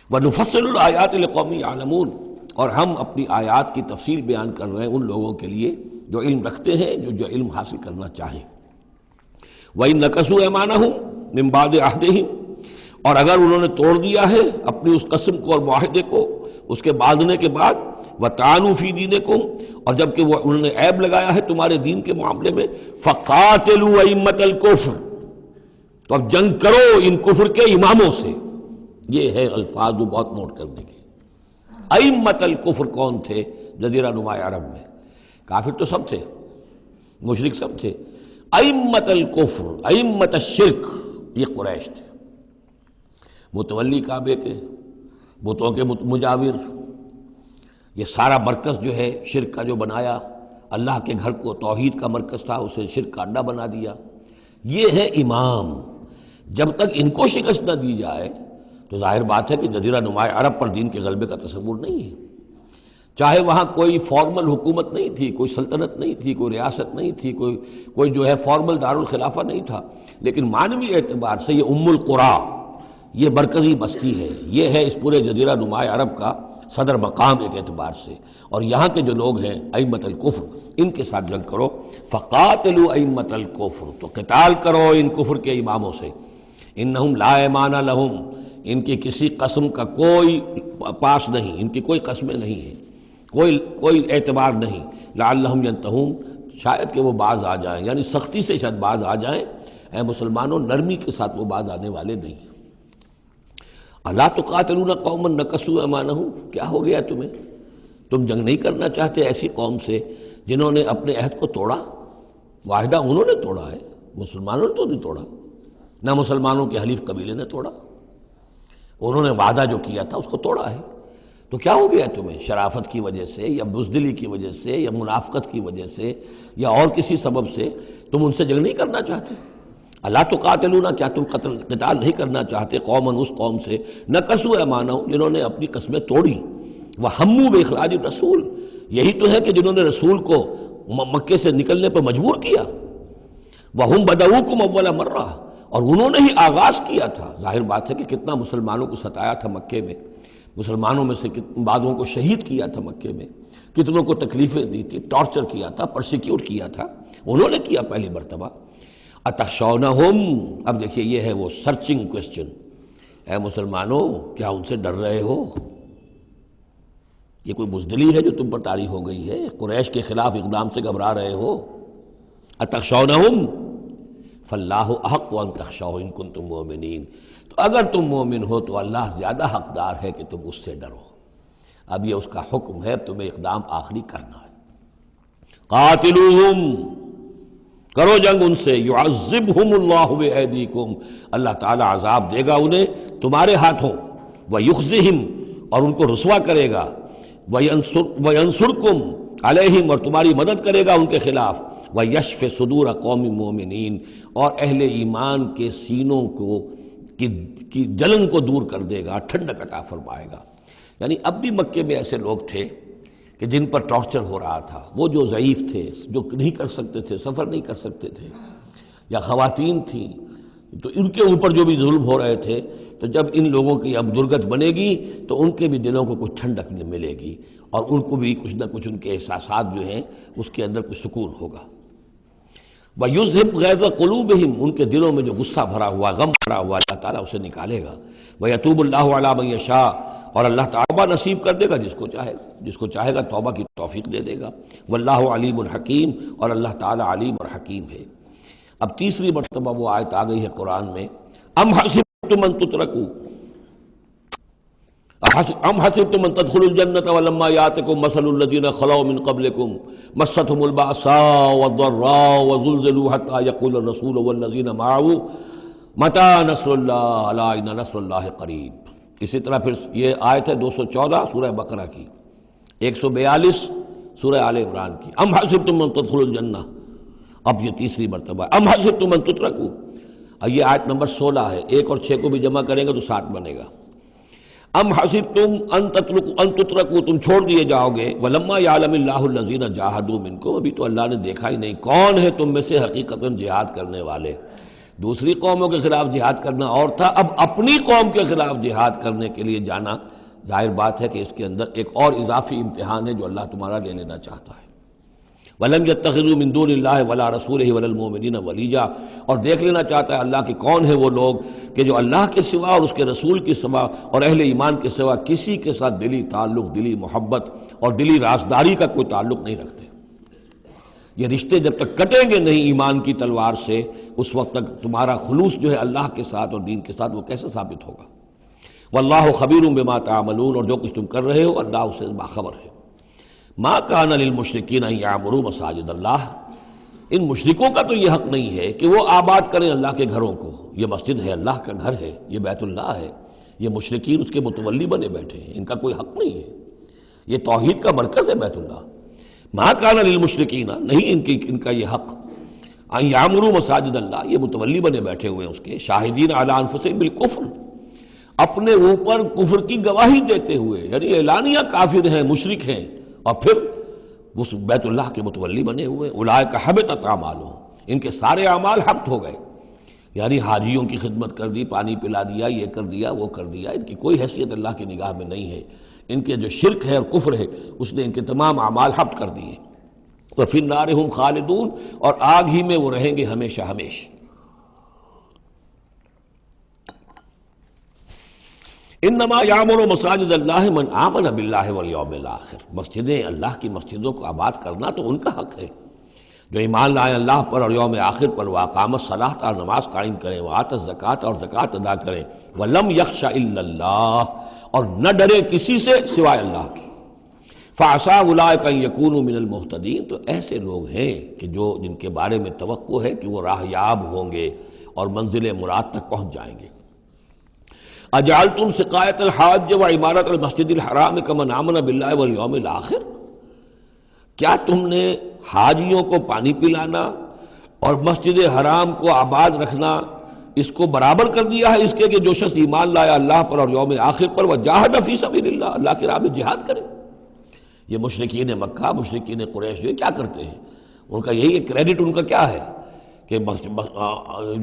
وَنُفَصِّلُ الْآيَاتِ لِقَوْمٍ يَعْلَمُونَ، اور ہم اپنی آیات کی تفصیل بیان کر رہے ہیں ان لوگوں کے لیے جو علم رکھتے ہیں، جو علم حاصل کرنا چاہیں۔ وَإِن نَكَثُوا أَيْمَانَهُمْ مِن بَعْدِ عَهْدِهِمْ، اور اگر انہوں نے توڑ دیا ہے اپنی اس قسم کو اور معاہدے کو اس کے باندھنے کے بعد، وَطَعَنُوا فِي دِينِكُمْ، اور جبکہ وہ انہوں نے عیب لگایا ہے تمہارے دین کے معاملے میں، فَقَاتِلُوا أَئِمَّةَ الْكُفْرِ، تو اب جنگ کرو ان کفر کے اماموں سے۔ یہ ہے الفاظ جو بہت نوٹ کرنے کے۔ ائمۃ الکفر کون تھے جزیرہ نما عرب میں؟ کافر تو سب تھے، مشرک سب تھے۔ ائمۃ الکفر، ائمۃ الشرک، یہ قریش تھے، متولی کعبے کے، بتوں کے مجاور۔ یہ سارا مرکز جو ہے شرک کا جو بنایا، اللہ کے گھر کو توحید کا مرکز تھا اسے شرک کا اڈا بنا دیا۔ یہ ہے امام۔ جب تک ان کو شکست نہ دی جائے تو ظاہر بات ہے کہ جزیرہ نما عرب پر دین کے غلبے کا تصور نہیں ہے۔ چاہے وہاں کوئی فارمل حکومت نہیں تھی، کوئی سلطنت نہیں تھی، کوئی ریاست نہیں تھی، کوئی جو ہے فارمل دارالخلافہ نہیں تھا، لیکن معنوی اعتبار سے یہ ام القریٰ، یہ مرکزی بستی ہے، یہ ہے اس پورے جزیرہ نما عرب کا صدر مقام ایک اعتبار سے۔ اور یہاں کے جو لوگ ہیں ائمۃ الکفر، ان کے ساتھ جنگ کرو۔ فقاتلوا ائمۃ الکفر، تو قتال کرو ان کفر کے اماموں سے۔ انہم لا ایمان لہم، ان کی کسی قسم کا کوئی پاس نہیں، ان کی کوئی قسمیں نہیں ہیں، کوئی اعتبار نہیں۔ لعلہم ینتہون، شاید کہ وہ باز آ جائیں، یعنی سختی سے شاید باز آ جائیں۔ اے مسلمانوں، نرمی کے ساتھ وہ باز آنے والے نہیں ہیں۔ الا تقاتلون قوما نکثوا ایمانہم، کیا ہو گیا تمہیں؟ تم جنگ نہیں کرنا چاہتے ایسی قوم سے جنہوں نے اپنے عہد کو توڑا؟ معاہدہ انہوں نے توڑا ہے، مسلمانوں نے تو نہیں توڑا، نہ مسلمانوں کے حلیف قبیلے نے توڑا۔ انہوں نے وعدہ جو کیا تھا اس کو توڑا ہے، تو کیا ہو گیا تمہیں؟ شرافت کی وجہ سے یا بزدلی کی وجہ سے یا منافقت کی وجہ سے یا اور کسی سبب سے تم ان سے جنگ نہیں کرنا چاہتے؟ الا تقاتلون، کیا تم قتال نہیں کرنا چاہتے قوماً، اس قوم سے نکثوا ایمانہم، جنہوں نے اپنی قسمیں توڑی، وہموا باخراج الرسول، یہی تو ہے کہ جنہوں نے رسول کو مکے سے نکلنے پر مجبور کیا، وہم بدؤکم اول مرہ، اور انہوں نے ہی آغاز کیا تھا۔ ظاہر بات ہے کہ کتنا مسلمانوں کو ستایا تھا مکے میں، مسلمانوں میں سے بعضوں کو شہید کیا تھا مکے میں، کتنوں کو تکلیفیں دی تھی، ٹارچر کیا تھا، پرسیکیوٹ کیا تھا، انہوں نے کیا پہلی مرتبہ۔ اتخشونہم، اب دیکھیے یہ ہے وہ سرچنگ کوسچن، اے مسلمانوں کیا ان سے ڈر رہے ہو؟ یہ کوئی بزدلی ہے جو تم پر طاری ہو گئی ہے؟ قریش کے خلاف اقدام سے گھبرا رہے ہو؟ اتخشونہم فاللہ احق ان تخشوہ ان کنتم مؤمنین، تو اگر تم مومن ہو تو اللہ زیادہ حقدار ہے کہ تم اس سے ڈرو۔ اب یہ اس کا حکم ہے، تمہیں اقدام آخری کرنا ہے۔ قاتلوہم، کرو جنگ ان سے، یعذبہم اللہ بایدیکم، اللہ تعالی عذاب دے گا انہیں تمہارے ہاتھوں، ویخزہم، اور ان کو رسوا کرے گا، وینصرکم علیہم، اور تمہاری مدد کرے گا ان کے خلاف، ویشف صدور قوم مومنین، اور اہل ایمان کے سینوں کو کی جلن کو دور کر دے گا، ٹھنڈک عطا فرمائے گا۔ یعنی اب بھی مکے میں ایسے لوگ تھے کہ جن پر ٹارچر ہو رہا تھا، وہ جو ضعیف تھے، جو نہیں کر سکتے تھے، سفر نہیں کر سکتے تھے، یا خواتین تھیں، تو ان کے اوپر جو بھی ظلم ہو رہے تھے، تو جب ان لوگوں کی اب درگت بنے گی تو ان کے بھی دلوں کو کچھ ٹھنڈک ملے گی، اور ان کو بھی کچھ نہ کچھ ان کے احساسات جو ہیں اس کے اندر کچھ سکون ہوگا۔ وَيُذْهِبْ غَيْظَ قُلُوبِهِمْ، ان کے دلوں میں جو غصہ بھرا ہوا، غم بھرا ہوا، اللہ تعالیٰ اسے نکالے گا۔ وَيَتُوبُ اللَّهُ عَلَىٰ مَن يَشَاءُ، اور اللہ توبہ نصیب کر دے گا جس کو چاہے گا توبہ کی توفیق دے دے گا۔ وَاللَّهُ عَلِيمٌ حَكِيمٌ، اور اللہ تعالیٰ علیم اور حکیم ہے۔ اب تیسری مرتبہ وہ آیت آ گئی ہے قرآن میں، ام حسبتم ان تترکوا، ام حسبتم ان تدخلوا الجنة ولما يأتكم مثل الذين خلوا من قبلكم مستهم البأساء والضراء وزلزلوا حتى يقول الرسول والذين معه متى نصر الله الا ان نصر الله قریب۔ اسی طرح پھر یہ آیت ہے 214 سورہ بقرہ کی، 142 سورہ آل عمران کی، ام حسبتم ان تدخلوا الجنة، اب یہ تیسری مرتبہ ہے، ام حسبتم ان تترکوا، یہ آیت نمبر 16 ہے، 1 اور 6 کو بھی جمع کریں گے تو 7 بنے گا۔ ام حسبتم ان تترکوا، تم چھوڑ دیے جاؤ گے، ولما یعلم اللہ الذین جاہدوا منکم، ابھی تو اللہ نے دیکھا ہی نہیں کون ہے تم میں سے حقیقتاً جہاد کرنے والے۔ دوسری قوموں کے خلاف جہاد کرنا اور تھا، اب اپنی قوم کے خلاف جہاد کرنے کے لیے جانا، ظاہر بات ہے کہ اس کے اندر ایک اور اضافی امتحان ہے جو اللہ تمہارا لے لینا چاہتا ہے۔ وَلَمْ يَتَّخِذُوا مِن دُونِ اللَّهِ وَلَا رَسُولِهِ وَلَا الْمُؤْمِنِينَ وَلِيًّا، اور دیکھ لینا چاہتا ہے اللہ کہ کون ہیں وہ لوگ کہ جو اللہ کے سوا اور اس کے رسول کے سوا اور اہل ایمان کے سوا کسی کے ساتھ دلی تعلق، دلی محبت اور دلی رازداری کا کوئی تعلق نہیں رکھتے۔ یہ رشتے جب تک کٹیں گے نہیں ایمان کی تلوار سے، اس وقت تک تمہارا خلوص جو ہے اللہ کے ساتھ اور دین کے ساتھ وہ کیسے ثابت ہوگا؟ واللہ خبیر بما تعملون، اور جو کچھ تم کر رہے ہو اللہ اس سے باخبر ہے۔ ما کان للمشرکین ان یعمروا مساجد اللہ، ان مشرکوں کا تو یہ حق نہیں ہے کہ وہ آباد کریں اللہ کے گھروں کو۔ یہ مسجد ہے، اللہ کا گھر ہے، یہ بیت اللہ ہے، یہ مشرکین اس کے متولی بنے بیٹھے ہیں، ان کا کوئی حق نہیں ہے۔ یہ توحید کا مرکز ہے بیت اللہ۔ ما کان للمشرکین، نہیں ان کا یہ حق، ان یعمروا مساجد اللہ، یہ متولی بنے بیٹھے ہوئے ہیں اس کے، شاہدین علی انفسہم بالکفر، اپنے اوپر کفر کی گواہی دیتے ہوئے، یعنی اعلانیہ کافر ہیں، مشرک ہیں، اور پھر اس بیت اللہ کے متولی بنے ہوئے۔ اولئک حبطت اعمالہم، ان کے سارے اعمال حبط ہو گئے، یعنی حاجیوں کی خدمت کر دی، پانی پلا دیا، یہ کر دیا، وہ کر دیا، ان کی کوئی حیثیت اللہ کی نگاہ میں نہیں ہے۔ ان کے جو شرک ہے اور کفر ہے اس نے ان کے تمام اعمال حبط کر دیے۔ وفی النار ہم خالدون، اور آگ ہی میں وہ رہیں گے ہمیشہ ہمیشہ۔ انما یعمر مساجد اللہ من آمن باللہ والیوم الآخر، مسجدیں اللہ کی مسجدوں کو آباد کرنا تو ان کا حق ہے جو ایمان لائے اللہ پر اور یوم آخر پر، واقام الصلاۃ، اور نماز قائم کریں، وآت الزکوٰۃ، اور زکوٰۃ ادا کریں، ولم یخش الا اللہ، اور نہ ڈرے کسی سے سوائے اللہ کی۔ فعسیٰ اولئک ان یکونوا من المہتدین، تو ایسے لوگ ہیں کہ جو جن کے بارے میں توقع ہے کہ وہ راہ یاب ہوں گے اور منزل مراد تک پہنچ جائیں گے۔ اجعلتم سقایۃ الحاج و عمارۃ المسجد الحرام کمن آمن باللہ والیوم الآخر، کیا تم نے حاجیوں کو پانی پلانا اور مسجد حرام کو آباد رکھنا اس کو برابر کر دیا ہے اس کے کہ جو شخص ایمان لایا اللہ پر اور یوم آخر پر، وجاہد فی سبیل اللہ، اللہ کی راہ میں جہاد کرے؟ یہ مشرکین مکہ، مشرکین قریش کیا کرتے ہیں؟ ان کا یہی کریڈٹ ان کا کیا ہے کہ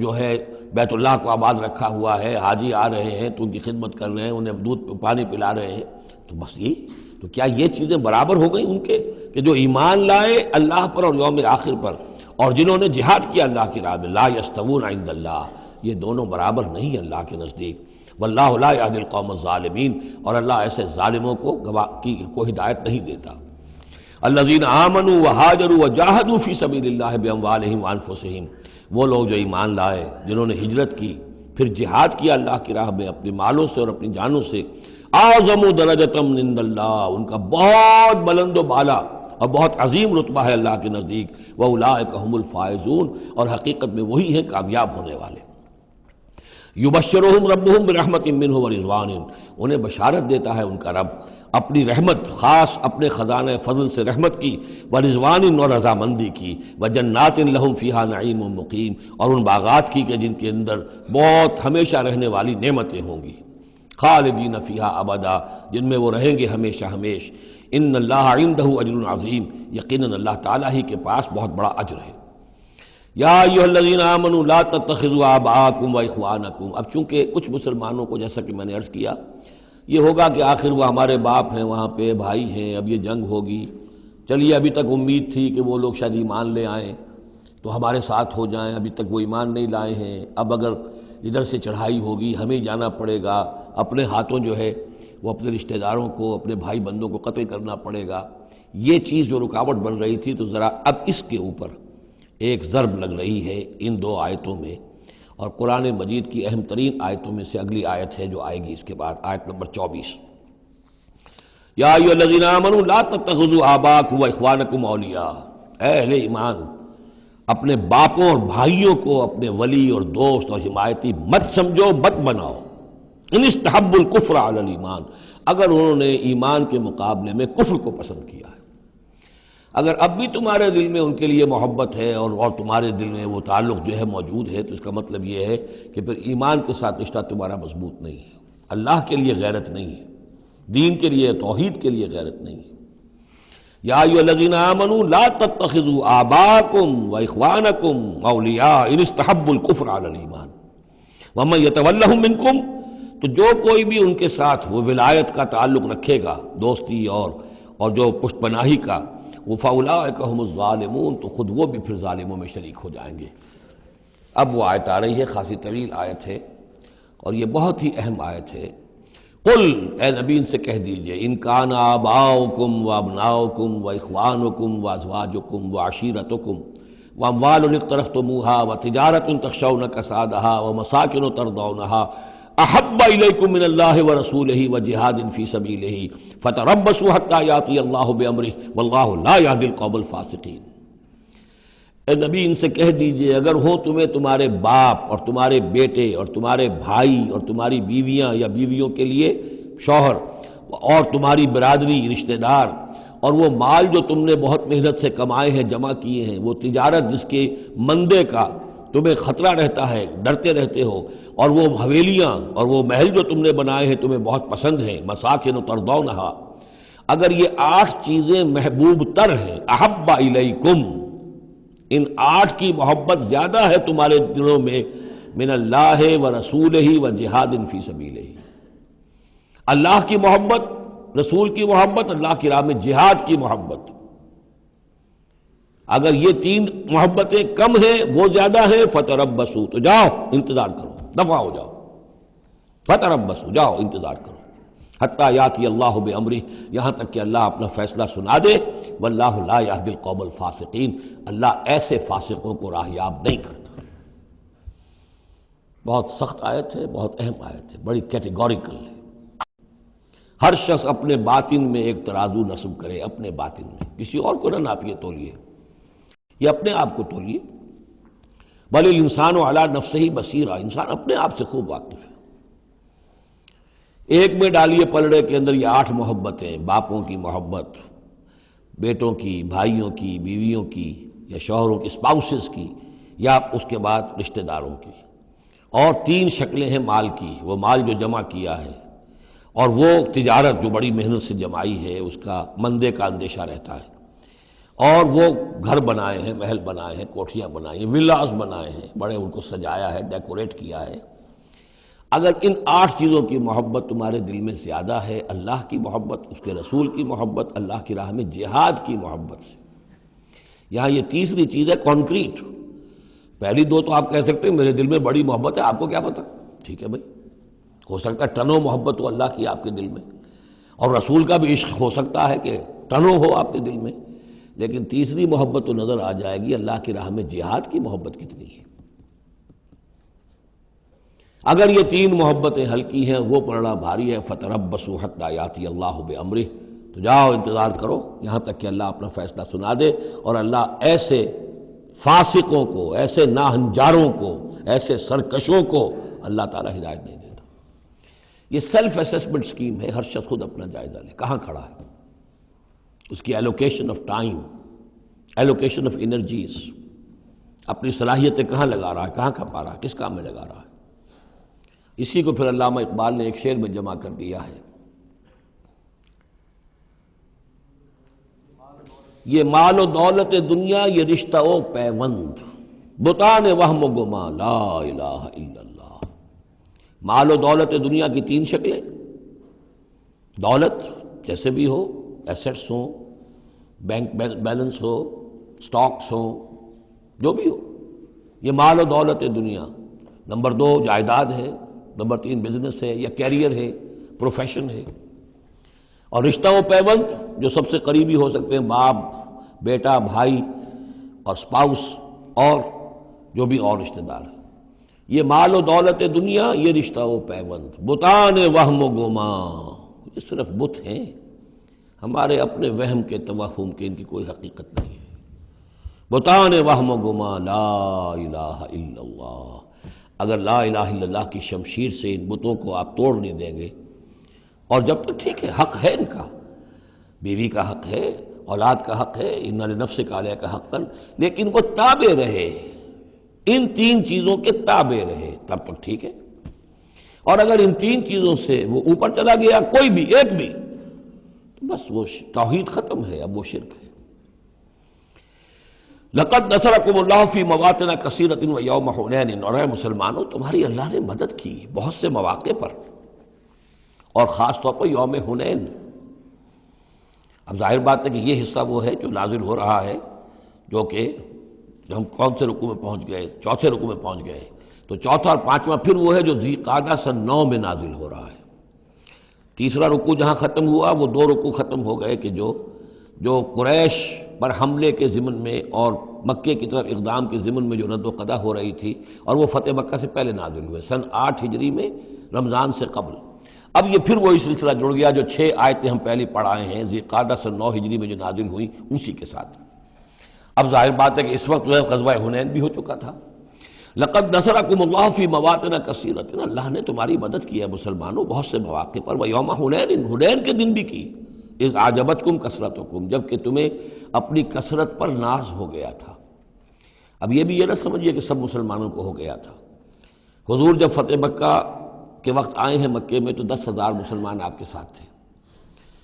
جو ہے بیت اللہ کو آباد رکھا ہوا ہے، حاجی آ رہے ہیں تو ان کی خدمت کر رہے ہیں، انہیں دودھ پانی پلا رہے ہیں، تو بس یہی۔ تو کیا یہ چیزیں برابر ہو گئیں ان کے کہ جو ایمان لائے اللہ پر اور یوم آخر پر اور جنہوں نے جہاد کیا اللہ کی راہ میں؟ لا یستوون عند اللہ، یہ دونوں برابر نہیں ہیں اللہ کے نزدیک۔ واللہ لا یہدی القوم الظالمین، اور اللہ ایسے ظالموں کو ہدایت نہیں دیتا۔ الذین آمنوا وہاجروا وجاہدوا فی سبیل اللہ باموالہم وانفسہم، وہ لوگ جو ایمان لائے، جنہوں نے ہجرت کی، پھر جہاد کیا اللہ کی راہ میں اپنے مالوں سے اور اپنی جانوں سے، اعظم درجۃ عند اللہ، ان کا بہت بلند و بالا اور بہت عظیم رتبہ ہے اللہ کے نزدیک۔ واولئک هم الفائزون، اور حقیقت میں وہی ہیں کامیاب ہونے والے۔ یبشرہم ربہم برحمت منہ ورضوان، انہیں بشارت دیتا ہے ان کا رب اپنی رحمت، خاص اپنے خزانہ فضل سے رحمت کی، ورضوان، اور رضامندی کی، وجنات لہم فیہا نعیم مقیم، اور ان باغات کی کہ جن کے اندر بہت ہمیشہ رہنے والی نعمتیں ہوں گی، خالدین فیہا ابدا، جن میں وہ رہیں گے ہمیشہ ہمیش۔ ان اللہ عندہ اجر عظیم، یقیناً اللہ تعالیٰ ہی کے پاس بہت بڑا اجر ہے۔ یا ایھا الذین آمنوا لا تتخذوا آباءکم واخوانکم، اب چونکہ کچھ مسلمانوں کو جیسا کہ میں نے عرض کیا یہ ہوگا کہ آخر وہ ہمارے باپ ہیں، وہاں پہ بھائی ہیں، اب یہ جنگ ہوگی، چلیے ابھی تک امید تھی کہ وہ لوگ شاید ایمان لے آئیں تو ہمارے ساتھ ہو جائیں، ابھی تک وہ ایمان نہیں لائے ہیں، اب اگر ادھر سے چڑھائی ہوگی ہمیں جانا پڑے گا، اپنے ہاتھوں جو ہے وہ اپنے رشتہ داروں کو، اپنے بھائی بندوں کو قتل کرنا پڑے گا۔ یہ چیز جو رکاوٹ بن رہی تھی، تو ذرا اب اس کے اوپر ایک ضرب لگ رہی ہے ان دو آیتوں میں، اور قرآن مجید کی اہم ترین آیتوں میں سے اگلی آیت ہے جو آئے گی اس کے بعد، آیت نمبر 24۔ یا ایھا الذین آمنوا لا تتخذوا آباءکم واخوانکم اولیاء، اے اہل ایمان، اپنے باپوں اور بھائیوں کو اپنے ولی اور دوست اور حمایتی مت سمجھو، مت بناؤ۔ ان استحبوا الکفر علی الایمان، اگر انہوں نے ایمان کے مقابلے میں کفر کو پسند کیا ہے، اگر اب بھی تمہارے دل میں ان کے لیے محبت ہے اور تمہارے دل میں وہ تعلق جو ہے موجود ہے، تو اس کا مطلب یہ ہے کہ پھر ایمان کے ساتھ رشتہ تمہارا مضبوط نہیں ہے، اللہ کے لیے غیرت نہیں ہے، دین کے لیے، توحید کے لیے غیرت نہیں ہے۔ یا ایھا الذین آمنوا لا تتخذوا آباءکم واخوانکم اولیاء ان استحبوا الکفر علی الایمان ومن یتولہم منکم، تو جو کوئی بھی ان کے ساتھ وہ ولایت کا تعلق رکھے گا، دوستی اور جو پشت پناہی کا، فَأُولَٰئِكَ هُمُ الظَّالِمُونَ، تو خود وہ بھی پھر ظالموں میں شریک ہو جائیں گے۔ اب وہ آیت آ رہی ہے، خاصی طویل آیت ہے اور یہ بہت ہی اہم آیت ہے۔ قل، اے نبی ان سے کہہ دیجئے، ان کان آباؤکم وابناؤکم واخوانکم وازواجکم وعشیرتکم واموال اقترفتموها وتجارۃ تخشون کسادها ومساکن ترضونها احب الیکم من اللہ ورسولہ وجہاد فی سبیلہ فتربصوا حتی یاتی اللہ بامرہ واللہ لا یہدی القوم الفاسقین۔ اے نبی ان سے کہہ دیجئے، اگر ہو تمہیں تمہارے باپ اور تمہارے بیٹے اور تمہارے بھائی اور تمہاری بیویاں یا بیویوں کے لیے شوہر اور تمہاری برادری رشتہ دار، اور وہ مال جو تم نے بہت محنت سے کمائے ہیں، جمع کیے ہیں، وہ تجارت جس کے مندے کا تمہیں خطرہ رہتا ہے، ڈرتے رہتے ہو، اور وہ حویلیاں اور وہ محل جو تم نے بنائے ہیں تمہیں بہت پسند ہیں، مساکن ترضونہا، اگر یہ 8 چیزیں محبوب تر ہیں، احب الیکم، ان 8 کی محبت زیادہ ہے تمہارے دلوں میں، من اللہ و رسولہ و جہاد فی سبیلہ، اللہ کی محبت، رسول کی محبت، اللہ کی راہ میں جہاد کی محبت، اگر یہ 3 محبتیں کم ہیں، وہ زیادہ ہیں، فتربصوا، تو جاؤ انتظار کرو، دفع ہو جاؤ، فتربصوا، جاؤ انتظار کرو، حتی یاتی اللہ بامرہ، یہاں تک کہ اللہ اپنا فیصلہ سنا دے، واللہ لا یہدی القوم الفاسقین، اللہ ایسے فاسقوں کو راہیاب نہیں کرتا۔ بہت سخت آیت ہے، بہت اہم آیت ہے، بڑی کیٹیگوریکل ہے۔ ہر شخص اپنے باطن میں ایک ترازو نصب کرے، اپنے باطن میں، کسی اور کو نہ ناپیے تولیے، یہ اپنے آپ کو تولیے۔ بل الانسان علی نفسہ بصیرہ، انسان اپنے آپ سے خوب واقف ہے۔ ایک میں ڈالیے پلڑے کے اندر یہ 8 محبتیں، باپوں کی محبت، بیٹوں کی، بھائیوں کی، بیویوں کی یا شوہروں کی، اسپاؤسز کی، یا اس کے بعد رشتہ داروں کی، اور 3 شکلیں ہیں مال کی، وہ مال جو جمع کیا ہے، اور وہ تجارت جو بڑی محنت سے جمائی ہے، اس کا مندے کا اندیشہ رہتا ہے، اور وہ گھر بنائے ہیں، محل بنائے ہیں، کوٹھیاں بنائی ہیں، ولاز بنائے ہیں، بڑے ان کو سجایا ہے، ڈیکوریٹ کیا ہے۔ اگر ان 8 چیزوں کی محبت تمہارے دل میں زیادہ ہے، اللہ کی محبت، اس کے رسول کی محبت، اللہ کی راہ میں جہاد کی محبت سے، یہاں یہ تیسری چیز ہے کانکریٹ۔ پہلی 2 تو آپ کہہ سکتے ہیں میرے دل میں بڑی محبت ہے، آپ کو کیا پتہ، ٹھیک ہے بھائی، ہو سکتا ہے ٹنوں محبت ہو اللہ کی آپ کے دل میں، اور رسول کا بھی عشق ہو سکتا ہے کہ ٹنوں ہو آپ کے دل میں، لیکن تیسری محبت تو نظر آ جائے گی، اللہ کی راہ میں جہاد کی محبت کتنی ہے۔ اگر یہ 3 محبتیں ہلکی ہیں، وہ پڑنا بھاری ہے، فتربصوا حتی یاتی اللہ بامرہ، تو جاؤ انتظار کرو یہاں تک کہ اللہ اپنا فیصلہ سنا دے، اور اللہ ایسے فاسقوں کو، ایسے ناہنجاروں کو، ایسے سرکشوں کو اللہ تعالی ہدایت نہیں دیتا۔ یہ سیلف اسیسمنٹ سکیم ہے، ہر شخص خود اپنا جائزہ لے، کہاں کھڑا ہے، اس کی allocation of time, allocation of energies, اپنی صلاحیتیں کہاں لگا رہا ہے، کہاں کھپا رہا ہے، کس کام میں لگا رہا ہے۔ اسی کو پھر علامہ اقبال نے ایک شعر میں جمع کر دیا ہے، یہ مال و دولت دنیا، یہ رشتہ و پیوند، بتان وہم و گما، لا الہ الا اللہ۔ مال و دولت دنیا کی 3 شکلیں، دولت جیسے بھی ہو، ایسٹس ہوں، بینک بیلنس ہو، سٹاکس ہوں، جو بھی ہو، یہ مال و دولت دنیا۔ نمبر 2 جائیداد ہے، نمبر 3 بزنس ہے یا کیریئر ہے، پروفیشن ہے، اور رشتہ و پیوند جو سب سے قریبی ہو سکتے ہیں، باپ، بیٹا، بھائی اور سپاؤس، اور جو بھی اور رشتہ دار ہیں۔ یہ مال و دولت دنیا، یہ رشتہ و پیوند، بتان وہم و گما، یہ صرف بت ہیں، ہمارے اپنے وہم کے، توہم کے، ان کی کوئی حقیقت نہیں ہے۔ بتان وہم و گما، لا الہ الا اللہ۔ اگر لا الہ الا اللہ کی شمشیر سے ان بتوں کو آپ توڑ نہیں دیں گے، اور جب تک ٹھیک ہے حق ہے ان کا، بیوی کا حق ہے، اولاد کا حق ہے، ان لنفسک علیک حقا، لیکن وہ تابع رہے، ان 3 چیزوں کے تابع رہے، تب تک ٹھیک ہے۔ اور اگر ان 3 چیزوں سے وہ اوپر چلا گیا، کوئی بھی ایک بھی، تو بس وہ توحید ختم ہے، اب وہ شرک ہے۔ لقد نصرکم اللہ فی مواطن کثیرۃ ویوم حنین، اور اے مسلمانوں تمہاری اللہ نے مدد کی بہت سے مواقع پر، اور خاص طور پر یوم حنین۔ اب ظاہر بات ہے کہ یہ حصہ وہ ہے جو نازل ہو رہا ہے، جو کہ ہم کون سے رکوع میں پہنچ گئے؟ چوتھے رکوع میں پہنچ گئے. تو چوتھا اور پانچواں پھر وہ ہے جو ذی قعدہ سن 9 میں نازل ہو رہا ہے. تیسرا رکوع جہاں ختم ہوا وہ 2 رکوع ختم ہو گئے کہ جو قریش پر حملے کے ضمن میں اور مکے کی طرف اقدام کے ضمن میں جو رد و قدا ہو رہی تھی، اور وہ فتح مکہ سے پہلے نازل ہوئے سن 8 ہجری میں، رمضان سے قبل. اب یہ پھر وہی سلسلہ جڑ گیا جو 6 آیتیں ہم پہلے پڑھائے ہیں ذی قعدہ سن 9 ہجری میں جو نازل ہوئی اسی کے ساتھ. اب ظاہر بات ہے کہ اس وقت جو ہے غزوہ حنین بھی ہو چکا تھا. لقد نصرکم اللہ فی مواطن کثیرۃ، اللہ نے تمہاری مدد کی ہے مسلمانوں بہت سے مواقع پر. ویوم حنین، حنین کے دن بھی کی. اذ اعجبتکم کثرتکم، جب کہ تمہیں اپنی کثرت پر ناز ہو گیا تھا. اب یہ بھی یہ نہ سمجھیے کہ سب مسلمانوں کو ہو گیا تھا. حضور جب فتح مکہ کے وقت آئے ہیں مکے میں تو 10,000 مسلمان آپ کے ساتھ تھے.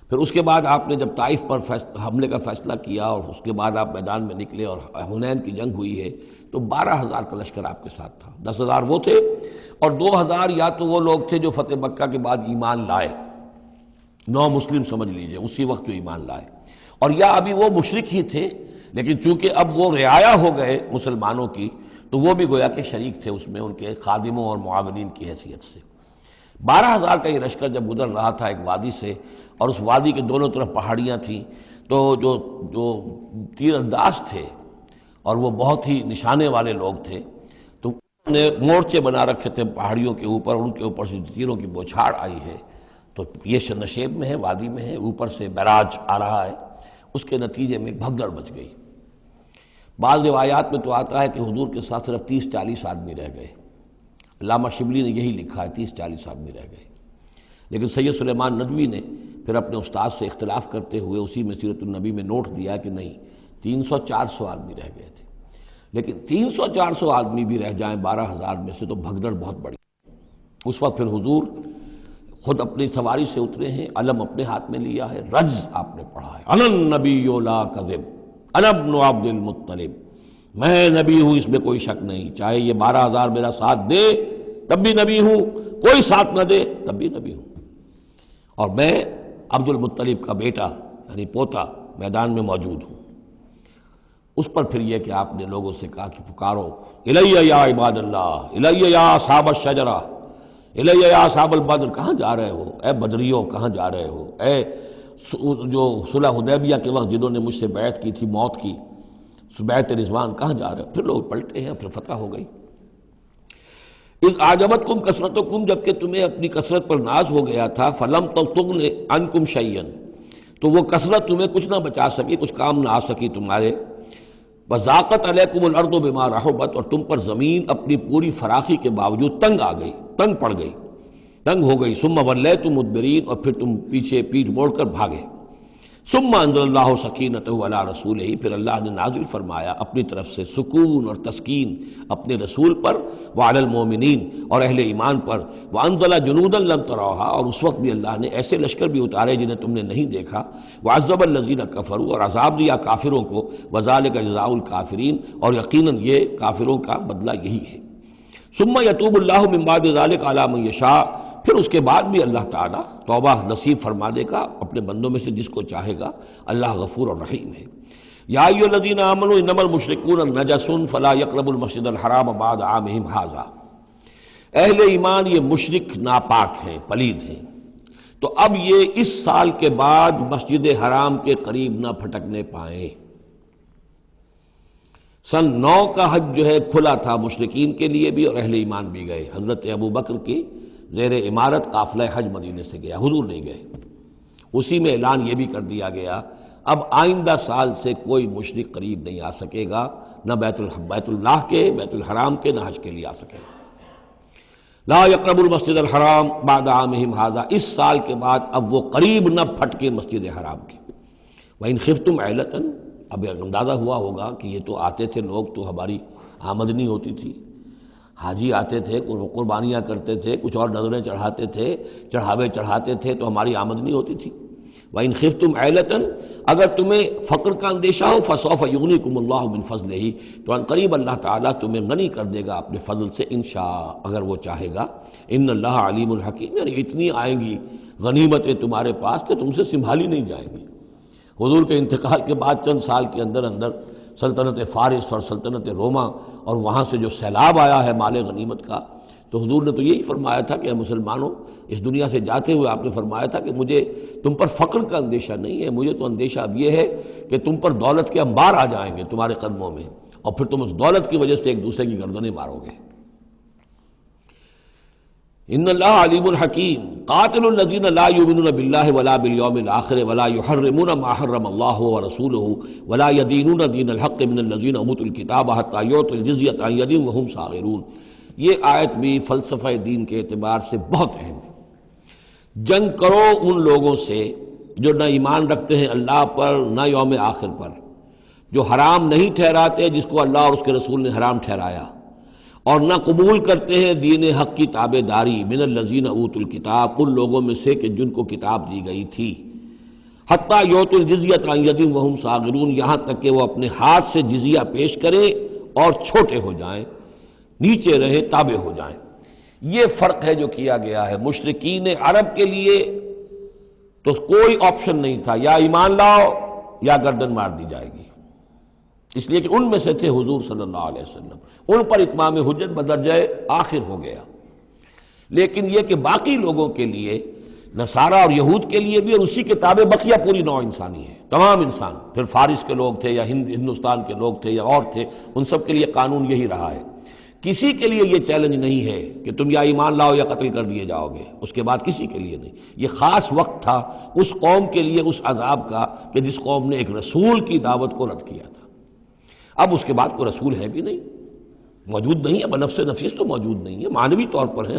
پھر اس کے بعد آپ نے جب طائف پر حملے کا فیصلہ کیا اور اس کے بعد آپ میدان میں نکلے اور حنین کی جنگ ہوئی ہے تو 12,000 کا لشکر آپ کے ساتھ تھا. 10,000 وہ تھے اور 2,000 یا تو وہ لوگ تھے جو فتح مکہ کے بعد ایمان لائے، 9 مسلم سمجھ لیجئے اسی وقت جو ایمان لائے، اور یا ابھی وہ مشرک ہی تھے لیکن چونکہ اب وہ رعایا ہو گئے مسلمانوں کی تو وہ بھی گویا کہ شریک تھے اس میں ان کے خادموں اور معاونین کی حیثیت سے. 12,000 کا یہ لشکر جب گزر رہا تھا ایک وادی سے، اور اس وادی کے دونوں طرف پہاڑیاں تھیں، تو جو تیر انداز تھے اور وہ بہت ہی نشانے والے لوگ تھے تو انہوں نے مورچے بنا رکھے تھے پہاڑیوں کے اوپر، ان کے اوپر سے تیروں کی بوچھاڑ آئی ہے. تو یہ نشیب میں ہے، وادی میں ہے، اوپر سے بیراج آ رہا ہے، اس کے نتیجے میں بھگدڑ مچ گئی. بعض روایات میں تو آتا ہے کہ حضور کے ساتھ صرف 30-40 آدمی رہ گئے. علامہ شبلی نے یہی لکھا ہے 30-40 آدمی رہ گئے. لیکن سید سلیمان ندوی نے پھر اپنے استاد سے اختلاف کرتے ہوئے اسی میں سیرت النبی میں نوٹ دیا کہ نہیں 300-400 آدمی رہ گئے تھے. لیکن 300-400 آدمی بھی رہ جائیں 12,000 میں سے تو بھگدڑ بہت بڑی. اس وقت پھر حضور خود اپنی سواری سے اترے ہیں، علم اپنے ہاتھ میں لیا ہے، رجز آپ نے پڑھا ہے، انا النبی لا کذب انا ابن عبد المطلب، میں نبی ہوں اس میں کوئی شک نہیں، چاہے یہ 12,000 میرا ساتھ دے تب بھی نبی ہوں، کوئی ساتھ نہ دے تب بھی نبی ہوں، اور میں عبد المطلب کا بیٹا یعنی پوتا میدان میں موجود ہوں. اس پر پھر یہ کہ آپ نے لوگوں سے کہا کہ پکارو الیہ یا عباد اللہ، الیہ یا اصحاب الشجرہ، الیہ یا اصحاب البدر، کہاں جا رہے ہو اے بدریوں، کہاں جا رہے ہو اے جو صلح حدیبیہ کے وقت جنہوں نے مجھ سے بیعت کی تھی موت کی، بیعت رضوان، کہاں جا رہے ہو؟ پھر لوگ پلٹے ہیں، پھر فتح ہو گئی. اذ اعجبتکم کثرتکم، جب کہ تمہیں اپنی کثرت پر ناز ہو گیا تھا، فلم تغن عنکم شیئا، تو وہ کثرت تمہیں کچھ نہ بچا سکی، کچھ کام نہ آ سکی تمہارے. وضاقت علیکم الارض بما رحبت، اور تم پر زمین اپنی پوری فراخی کے باوجود تنگ آ گئی، تنگ پڑ گئی، تنگ ہو گئی. ثم ولیتم مدبرین، اور پھر تم پیچھے پیٹھ موڑ کر بھاگے. ثم انزل اللہ سکینتہ علی رسولہ، پھر اللہ نے نازل فرمایا اپنی طرف سے سکون اور تسکین اپنے رسول پر، وعلی المومنین، اور اہل ایمان پر. وانزل جنودا لم تروها، اور اس وقت بھی اللہ نے ایسے لشکر بھی اتارے جنہیں تم نے نہیں دیکھا. وعذب الذین کفروا، اور عذاب دیا کافروں کو. وذالک جزاء الکافرین، اور یقیناً یہ کافروں کا بدلہ یہی ہے. ثم یتوب اللہ من بعد ذلک علی من یشاء، پھر اس کے بعد بھی اللہ تعالیٰ توبہ نصیب فرما دے گا اپنے بندوں میں سے جس کو چاہے گا. اللہ غفور اور رحیم ہے. یا ایھا الذین آمنوا انما المشرکون نجس فلا یقربوا المسجد الحرام بعد عامهم ھذا، اہل ایمان یہ مشرک ناپاک ہیں، پلید ہیں، تو اب یہ اس سال کے بعد مسجد حرام کے قریب نہ پھٹکنے پائیں. سن 9 کا حج جو ہے کھلا تھا مشرکین کے لیے بھی اور اہل ایمان بھی گئے. حضرت ابو بکر کی زیر امارت قافلہ حج مدینے سے گیا، حضور نہیں گئے. اسی میں اعلان یہ بھی کر دیا گیا اب آئندہ سال سے کوئی مشرک قریب نہیں آ سکے گا، نہ بیت اللہ کے، بیت الحرام کے، نہ حج کے لیے آ سکے گا. لا یقرب المسجد الحرام بعد عامہم ھذا، اس سال کے بعد اب وہ قریب نہ پھٹکے مسجد حرام کے. وَإِنْ خِفْتُمْ عَيْلَةً، اب اندازہ ہوا ہوگا کہ یہ تو آتے تھے لوگ تو ہماری آمدنی ہوتی تھی، حاجی آتے تھے، قربانیاں کرتے تھے، کچھ اور نظریں چڑھاتے تھے، چڑھاوے چڑھاتے تھے تو ہماری آمدنی ہوتی تھی. وَإِنْ خِفْتُمْ عَيْلَةً، اگر تمہیں فقر کا اندیشہ ہو، فَسَوْفَ يُغْنِيكُمُ اللَّهُ مِنْ فَضْلِهِ، تو ان قریب اللہ تعالیٰ تمہیں غنی کر دے گا اپنے فضل سے انشاء، اگر وہ چاہے گا. ان اللہ علیم الحکیم، یعنی اتنی آئیں گی غنیمتیں تمہارے پاس کہ تم سے سنبھالی نہیں جائیں گی. حضور کے انتقال کے بعد چند سال کے اندر اندر سلطنت فارس اور سلطنت روما اور وہاں سے جو سیلاب آیا ہے مال غنیمت کا، تو حضور نے تو یہی فرمایا تھا کہ اے مسلمانوں، اس دنیا سے جاتے ہوئے آپ نے فرمایا تھا کہ مجھے تم پر فقر کا اندیشہ نہیں ہے، مجھے تو اندیشہ اب یہ ہے کہ تم پر دولت کے انبار آ جائیں گے تمہارے قدموں میں، اور پھر تم اس دولت کی وجہ سے ایک دوسرے کی گردنیں مارو گے۔ ان اللہ علیم الحکیم قاتل الذین لا یؤمنون باللہ ولا بالیوم الآخر ولا یحرمون ما حرم اللہ ورسولہ ولا یدینون دین الحق من الذین اوتوا الکتاب حتی یعطوا الجزیۃ عن ید وہم صاغرون۔ یہ آیت بھی فلسفہ دین کے اعتبار سے بہت اہم ہے۔ جنگ کرو ان لوگوں سے جو نہ ایمان رکھتے ہیں اللہ پر نہ یوم آخر پر، جو حرام نہیں ٹھہراتے جس کو اللہ اور اس کے رسول نے حرام ٹھہرایا، اور نہ قبول کرتے ہیں دین حق کی تابع داری من الذین اوتوا الکتاب، ان لوگوں میں سے کہ جن کو کتاب دی گئی تھی، حتی یعطوا الجزیۃ عن ید وہم صاغرون، یہاں تک کہ وہ اپنے ہاتھ سے جزیہ پیش کریں اور چھوٹے ہو جائیں، نیچے رہیں، تابع ہو جائیں۔ یہ فرق ہے جو کیا گیا ہے۔ مشرکین عرب کے لیے تو کوئی آپشن نہیں تھا، یا ایمان لاؤ یا گردن مار دی جائے گی، اس لیے کہ ان میں سے تھے حضور صلی اللہ علیہ وسلم، ان پر اتمام حجت بدرجہ آخر ہو گیا۔ لیکن یہ کہ باقی لوگوں کے لیے، نصارہ اور یہود کے لیے بھی، اور اسی کے تابع بقیہ پوری نوع انسانی ہے، تمام انسان، پھر فارس کے لوگ تھے یا ہندوستان کے لوگ تھے یا اور تھے، ان سب کے لیے قانون یہی رہا ہے۔ کسی کے لیے یہ چیلنج نہیں ہے کہ تم یا ایمان لاؤ یا قتل کر دیے جاؤ گے، اس کے بعد کسی کے لیے نہیں۔ یہ خاص وقت تھا اس قوم کے لیے اس عذاب کا کہ جس قوم نے ایک رسول کی دعوت کو رد کیا تھا۔ اب اس کے بعد کوئی رسول ہے بھی نہیں، موجود نہیں ہے، بنفس نفیس تو موجود نہیں ہے، معنوی طور پر ہے،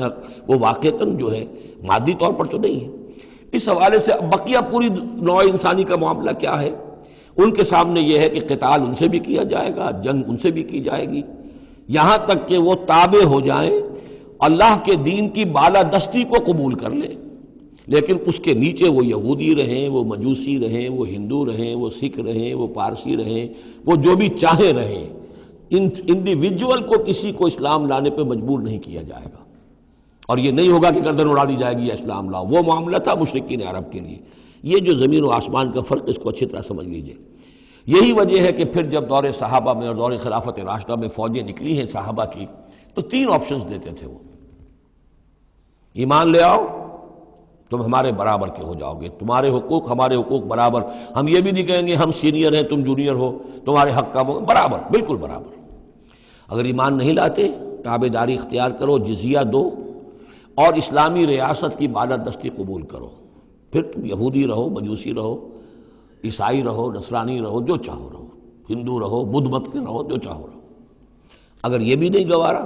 وہ واقعتاً جو ہے مادی طور پر تو نہیں ہے۔ اس حوالے سے بقیہ پوری نوع انسانی کا معاملہ کیا ہے؟ ان کے سامنے یہ ہے کہ قتال ان سے بھی کیا جائے گا، جنگ ان سے بھی کی جائے گی، یہاں تک کہ وہ تابع ہو جائیں، اللہ کے دین کی بالادستی کو قبول کر لیں، لیکن اس کے نیچے وہ یہودی رہیں، وہ مجوسی رہیں، وہ ہندو رہیں، وہ سکھ رہیں، وہ پارسی رہیں، وہ جو بھی چاہیں رہیں، انڈیویجول کو کسی کو اسلام لانے پہ مجبور نہیں کیا جائے گا، اور یہ نہیں ہوگا کہ گردن اڑا دی جائے گی یا اسلام لاؤ۔ وہ معاملہ تھا مشرکین عرب کے لیے۔ یہ جو زمین و آسمان کا فرق، اس کو اچھی طرح سمجھ لیجئے۔ یہی وجہ ہے کہ پھر جب دور صحابہ میں اور دور خلافت راشدہ میں فوجیں نکلی ہیں صحابہ کی، تو 3 آپشنز دیتے تھے وہ۔ ایمان لے آؤ، تم ہمارے برابر کے ہو جاؤ گے، تمہارے حقوق ہمارے حقوق برابر، ہم یہ بھی نہیں کہیں گے ہم سینئر ہیں تم جونیئر ہو، تمہارے حق کم ہو، برابر، بالکل برابر۔ اگر ایمان نہیں لاتے، تابع داری اختیار کرو، جزیہ دو، اور اسلامی ریاست کی بالادستی قبول کرو، پھر تم یہودی رہو، مجوسی رہو، عیسائی رہو، نصرانی رہو، جو چاہو رہو، ہندو رہو، بدھ مت کے رہو، جو چاہو رہو۔ اگر یہ بھی نہیں گوارا،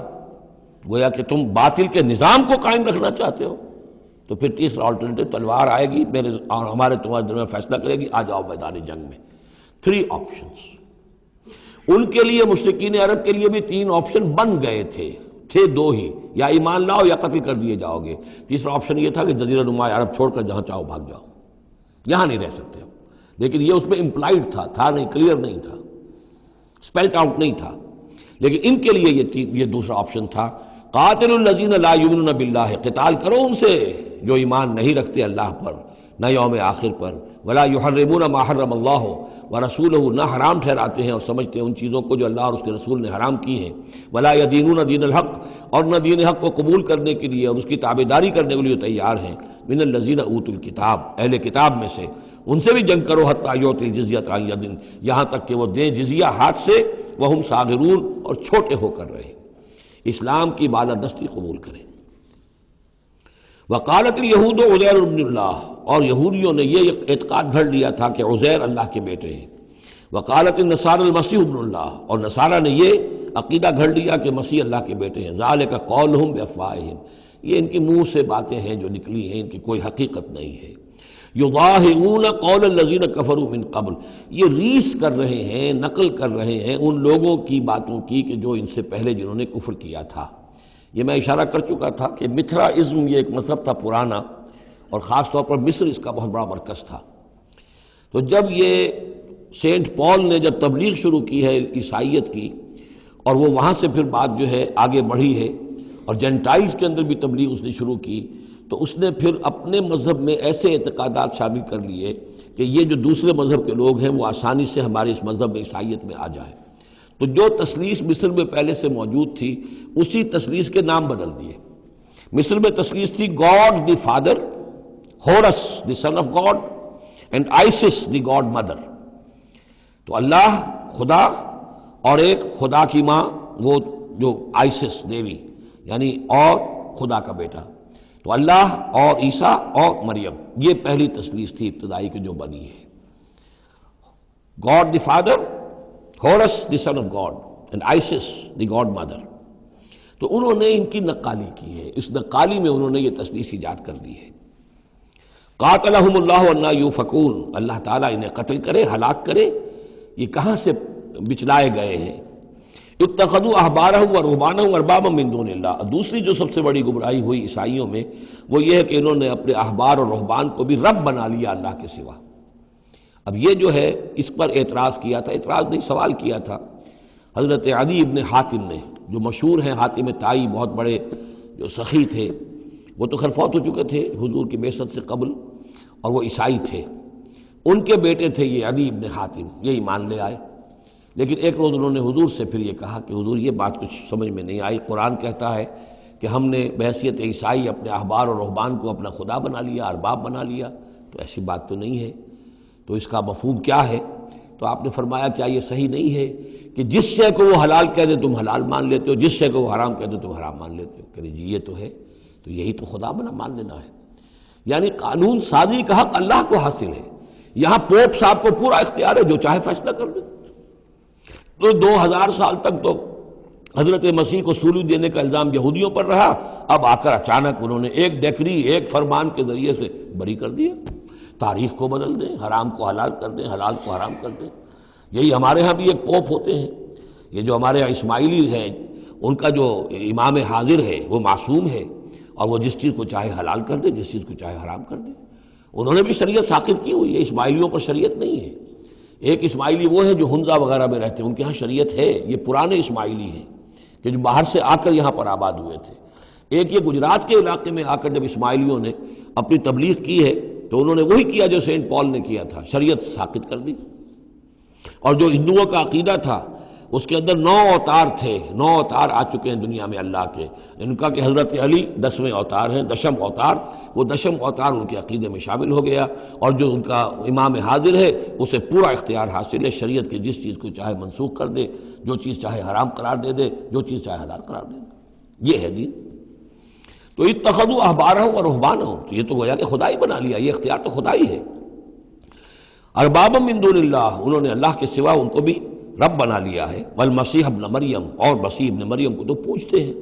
گویا کہ تم باطل کے نظام کو قائم رکھنا چاہتے ہو، تو پھر تیسرا آلٹرنیٹو تلوار آئے گی میرے اور ہمارے تمہارے درمیان فیصلہ کرے گی، آ جاؤ میدان جنگ میں۔ 3 آپشنز ان کے لیے، مشرکین عرب کے لیے بھی 3 آپشن بن گئے تھے 2 ہی، یا ایمان لاؤ یا قتل کر دیے جاؤ گے۔ تیسرا آپشن یہ تھا کہ جزیرہ نما عرب چھوڑ کر جہاں چاہو بھاگ جاؤ، یہاں نہیں رہ سکتے ہو، لیکن یہ اس میں امپلائڈ تھا نہیں، کلیئر نہیں تھا، اسپیلٹ آؤٹ نہیں تھا۔ لیکن ان کے لیے یہ دوسرا آپشن تھا، قاتل الذین لا یؤمنون باللہ، قتال کرو ان سے جو ایمان نہیں رکھتے اللہ پر نہ یوم آخر پر، ولا یحرمون ما حرم اللہ ورسولہ، نہ حرام ٹھہراتے ہیں اور سمجھتے ہیں ان چیزوں کو جو اللہ اور اس کے رسول نے حرام کی ہیں، ولا یدینون دین الحق، اور نہ دین حق کو قبول کرنے کے لیے اور اس کی تابعداری کرنے کے لیے تیار ہیں، من الذین اوتوا الکتاب، اہل کتاب میں سے، ان سے بھی جنگ کرو، حتی یعطوا الجزیۃ عن ید، یہاں تک کہ وہ دیں جزیہ ہاتھ سے، وہم صاغرون، اور چھوٹے ہو کر رہے، اسلام کی بالادستی قبول کریں۔ وقالت الیہود عزیر ابن اللہ، اور یہودیوں نے یہ اعتقاد گھڑ لیا تھا کہ عزیر اللہ کے بیٹے ہیں۔ وقالت النصارى المسیح ابن اللہ، اور نصارہ نے یہ عقیدہ گھڑ لیا کہ مسیح اللہ کے بیٹے ہیں۔ ذالک قولہم بافواہہم، یہ ان کے منہ سے باتیں ہیں جو نکلی ہیں، ان کی کوئی حقیقت نہیں ہے۔ یضاہئون قول الذین کفروا من قبل، یہ ریس کر رہے ہیں، نقل کر رہے ہیں ان لوگوں کی باتوں کی کہ جو ان سے پہلے جنہوں نے کفر کیا تھا۔ یہ میں اشارہ کر چکا تھا کہ متھرائزم یہ ایک مذہب تھا پرانا، اور خاص طور پر مصر اس کا بہت بڑا مرکز تھا۔ تو جب یہ سینٹ پال نے جب تبلیغ شروع کی ہے عیسائیت کی، اور وہ وہاں سے پھر بات جو ہے آگے بڑھی ہے، اور جینٹائلز کے اندر بھی تبلیغ اس نے شروع کی، تو اس نے پھر اپنے مذہب میں ایسے اعتقادات شامل کر لیے کہ یہ جو دوسرے مذہب کے لوگ ہیں وہ آسانی سے ہمارے اس مذہب میں عیسائیت میں آ جائیں۔ تو جو تثلیث مصر میں پہلے سے موجود تھی اسی تثلیث کے نام بدل دیے۔ مصر میں تثلیث تھی God the father, Horus the son of God, and Isis the god mother. تو اللہ خدا اور ایک خدا کی ماں وہ جو آئسس دیوی یعنی اور خدا کا بیٹا، تو اللہ اور عیسیٰ اور مریم، یہ پہلی تثلیث تھی ابتدائی کی جو بنی ہے۔ God the father, Horus the son of God and Isis the god mother. تو انہوں نے ان کی نقالی کی ہے، اس نقالی میں انہوں نے یہ تثلیث ایجاد کر دی ہے۔ قاتلہم اللہ انا یوفکون، اللہ تعالیٰ انہیں قتل کرے، ہلاک کرے، یہ کہاں سے بچلائے گئے ہیں۔ اتخذوا احبارہم ورہبانہم اربابا من دون اللہ۔ دوسری جو سب سے بڑی گمراہی ہوئی عیسائیوں میں وہ یہ ہے کہ انہوں نے اپنے احبار اور رہبان کو بھی رب بنا لیا اللہ کے سوا۔ اب یہ جو ہے اس پر اعتراض کیا تھا، اعتراض نہیں سوال کیا تھا حضرت عدی ابن حاتم نے، جو مشہور ہیں حاتم طائی، بہت بڑے جو سخی تھے، وہ تو خیر فوت ہو چکے تھے حضور کی بعثت سے قبل، اور وہ عیسائی تھے۔ ان کے بیٹے تھے یہ عدی ابن حاتم، یہ ایمان لے آئے، لیکن ایک روز انہوں نے حضور سے پھر یہ کہا کہ حضور یہ بات کچھ سمجھ میں نہیں آئی، قرآن کہتا ہے کہ ہم نے بحیثیت عیسائی اپنے احبار اور رہبان کو اپنا خدا بنا لیا، ارباب بنا لیا، تو ایسی بات تو نہیں ہے، تو اس کا مفہوم کیا ہے؟ تو آپ نے فرمایا کیا یہ صحیح نہیں ہے کہ جس شے کو وہ حلال کہہ دے تم حلال مان لیتے ہو، جس شے کو وہ حرام کہہ دے تم حرام مان لیتے ہو؟ کہ جی یہ تو ہے، تو یہی تو خدا بنا مان لینا ہے۔ یعنی قانون سازی کا حق اللہ کو حاصل ہے، یہاں پوپ صاحب کو پورا اختیار ہے، جو چاہے فیصلہ کر دے۔ تو 2000 سال تک تو حضرت مسیح کو سولی دینے کا الزام یہودیوں پر رہا، اب آ کر اچانک انہوں نے ایک ڈیکری، ایک فرمان کے ذریعے سے بری کر دیا۔ تاریخ کو بدل دیں، حرام کو حلال کر دیں، حلال کو حرام کر دیں۔ یہی ہمارے ہاں بھی ایک پوپ ہوتے ہیں، یہ جو ہمارے یہاں اسماعیلی ہیں، ان کا جو امام حاضر ہے وہ معصوم ہے، اور وہ جس چیز کو چاہے حلال کر دے، جس چیز کو چاہے حرام کر دے۔ انہوں نے بھی شریعت ساقط کی ہوئی ہے، اسماعیلیوں پر شریعت نہیں ہے۔ ایک اسماعیلی وہ ہے جو ہنزا وغیرہ میں رہتے ہیں، ان کے ہاں شریعت ہے، یہ پرانے اسماعیلی ہیں کہ جو باہر سے آ کر یہاں پر آباد ہوئے تھے۔ ایک یہ گجرات کے علاقے میں آ کر جب اسماعیلیوں نے اپنی تبلیغ کی ہے تو انہوں نے وہی کیا جو سینٹ پال نے کیا تھا، شریعت ساقط کر دی۔ اور جو ہندوؤں کا عقیدہ تھا اس کے اندر 9 اوتار تھے، 9 اوتار آ چکے ہیں دنیا میں اللہ کے، ان کا کہ حضرت علی 10ویں اوتار ہیں، 10م اوتار، وہ 10م اوتار ان کے عقیدے میں شامل ہو گیا، اور جو ان کا امام حاضر ہے اسے پورا اختیار حاصل ہے، شریعت کی جس چیز کو چاہے منسوخ کر دے، جو چیز چاہے حرام قرار دے دے، جو چیز چاہے حلال قرار دے دے، یہ ہے دین۔ تو اتخذوا احبارہم ورہبانہم، تو یہ تو گویا کہ خدا ہی بنا لیا، یہ اختیار تو خدا ہی ہے۔ اربابا من دون اللہ، انہوں نے اللہ کے سوا ان کو بھی رب بنا لیا ہے۔ والمسیح ابن مریم، اور مسیح ابن مریم کو تو پوچھتے ہیں۔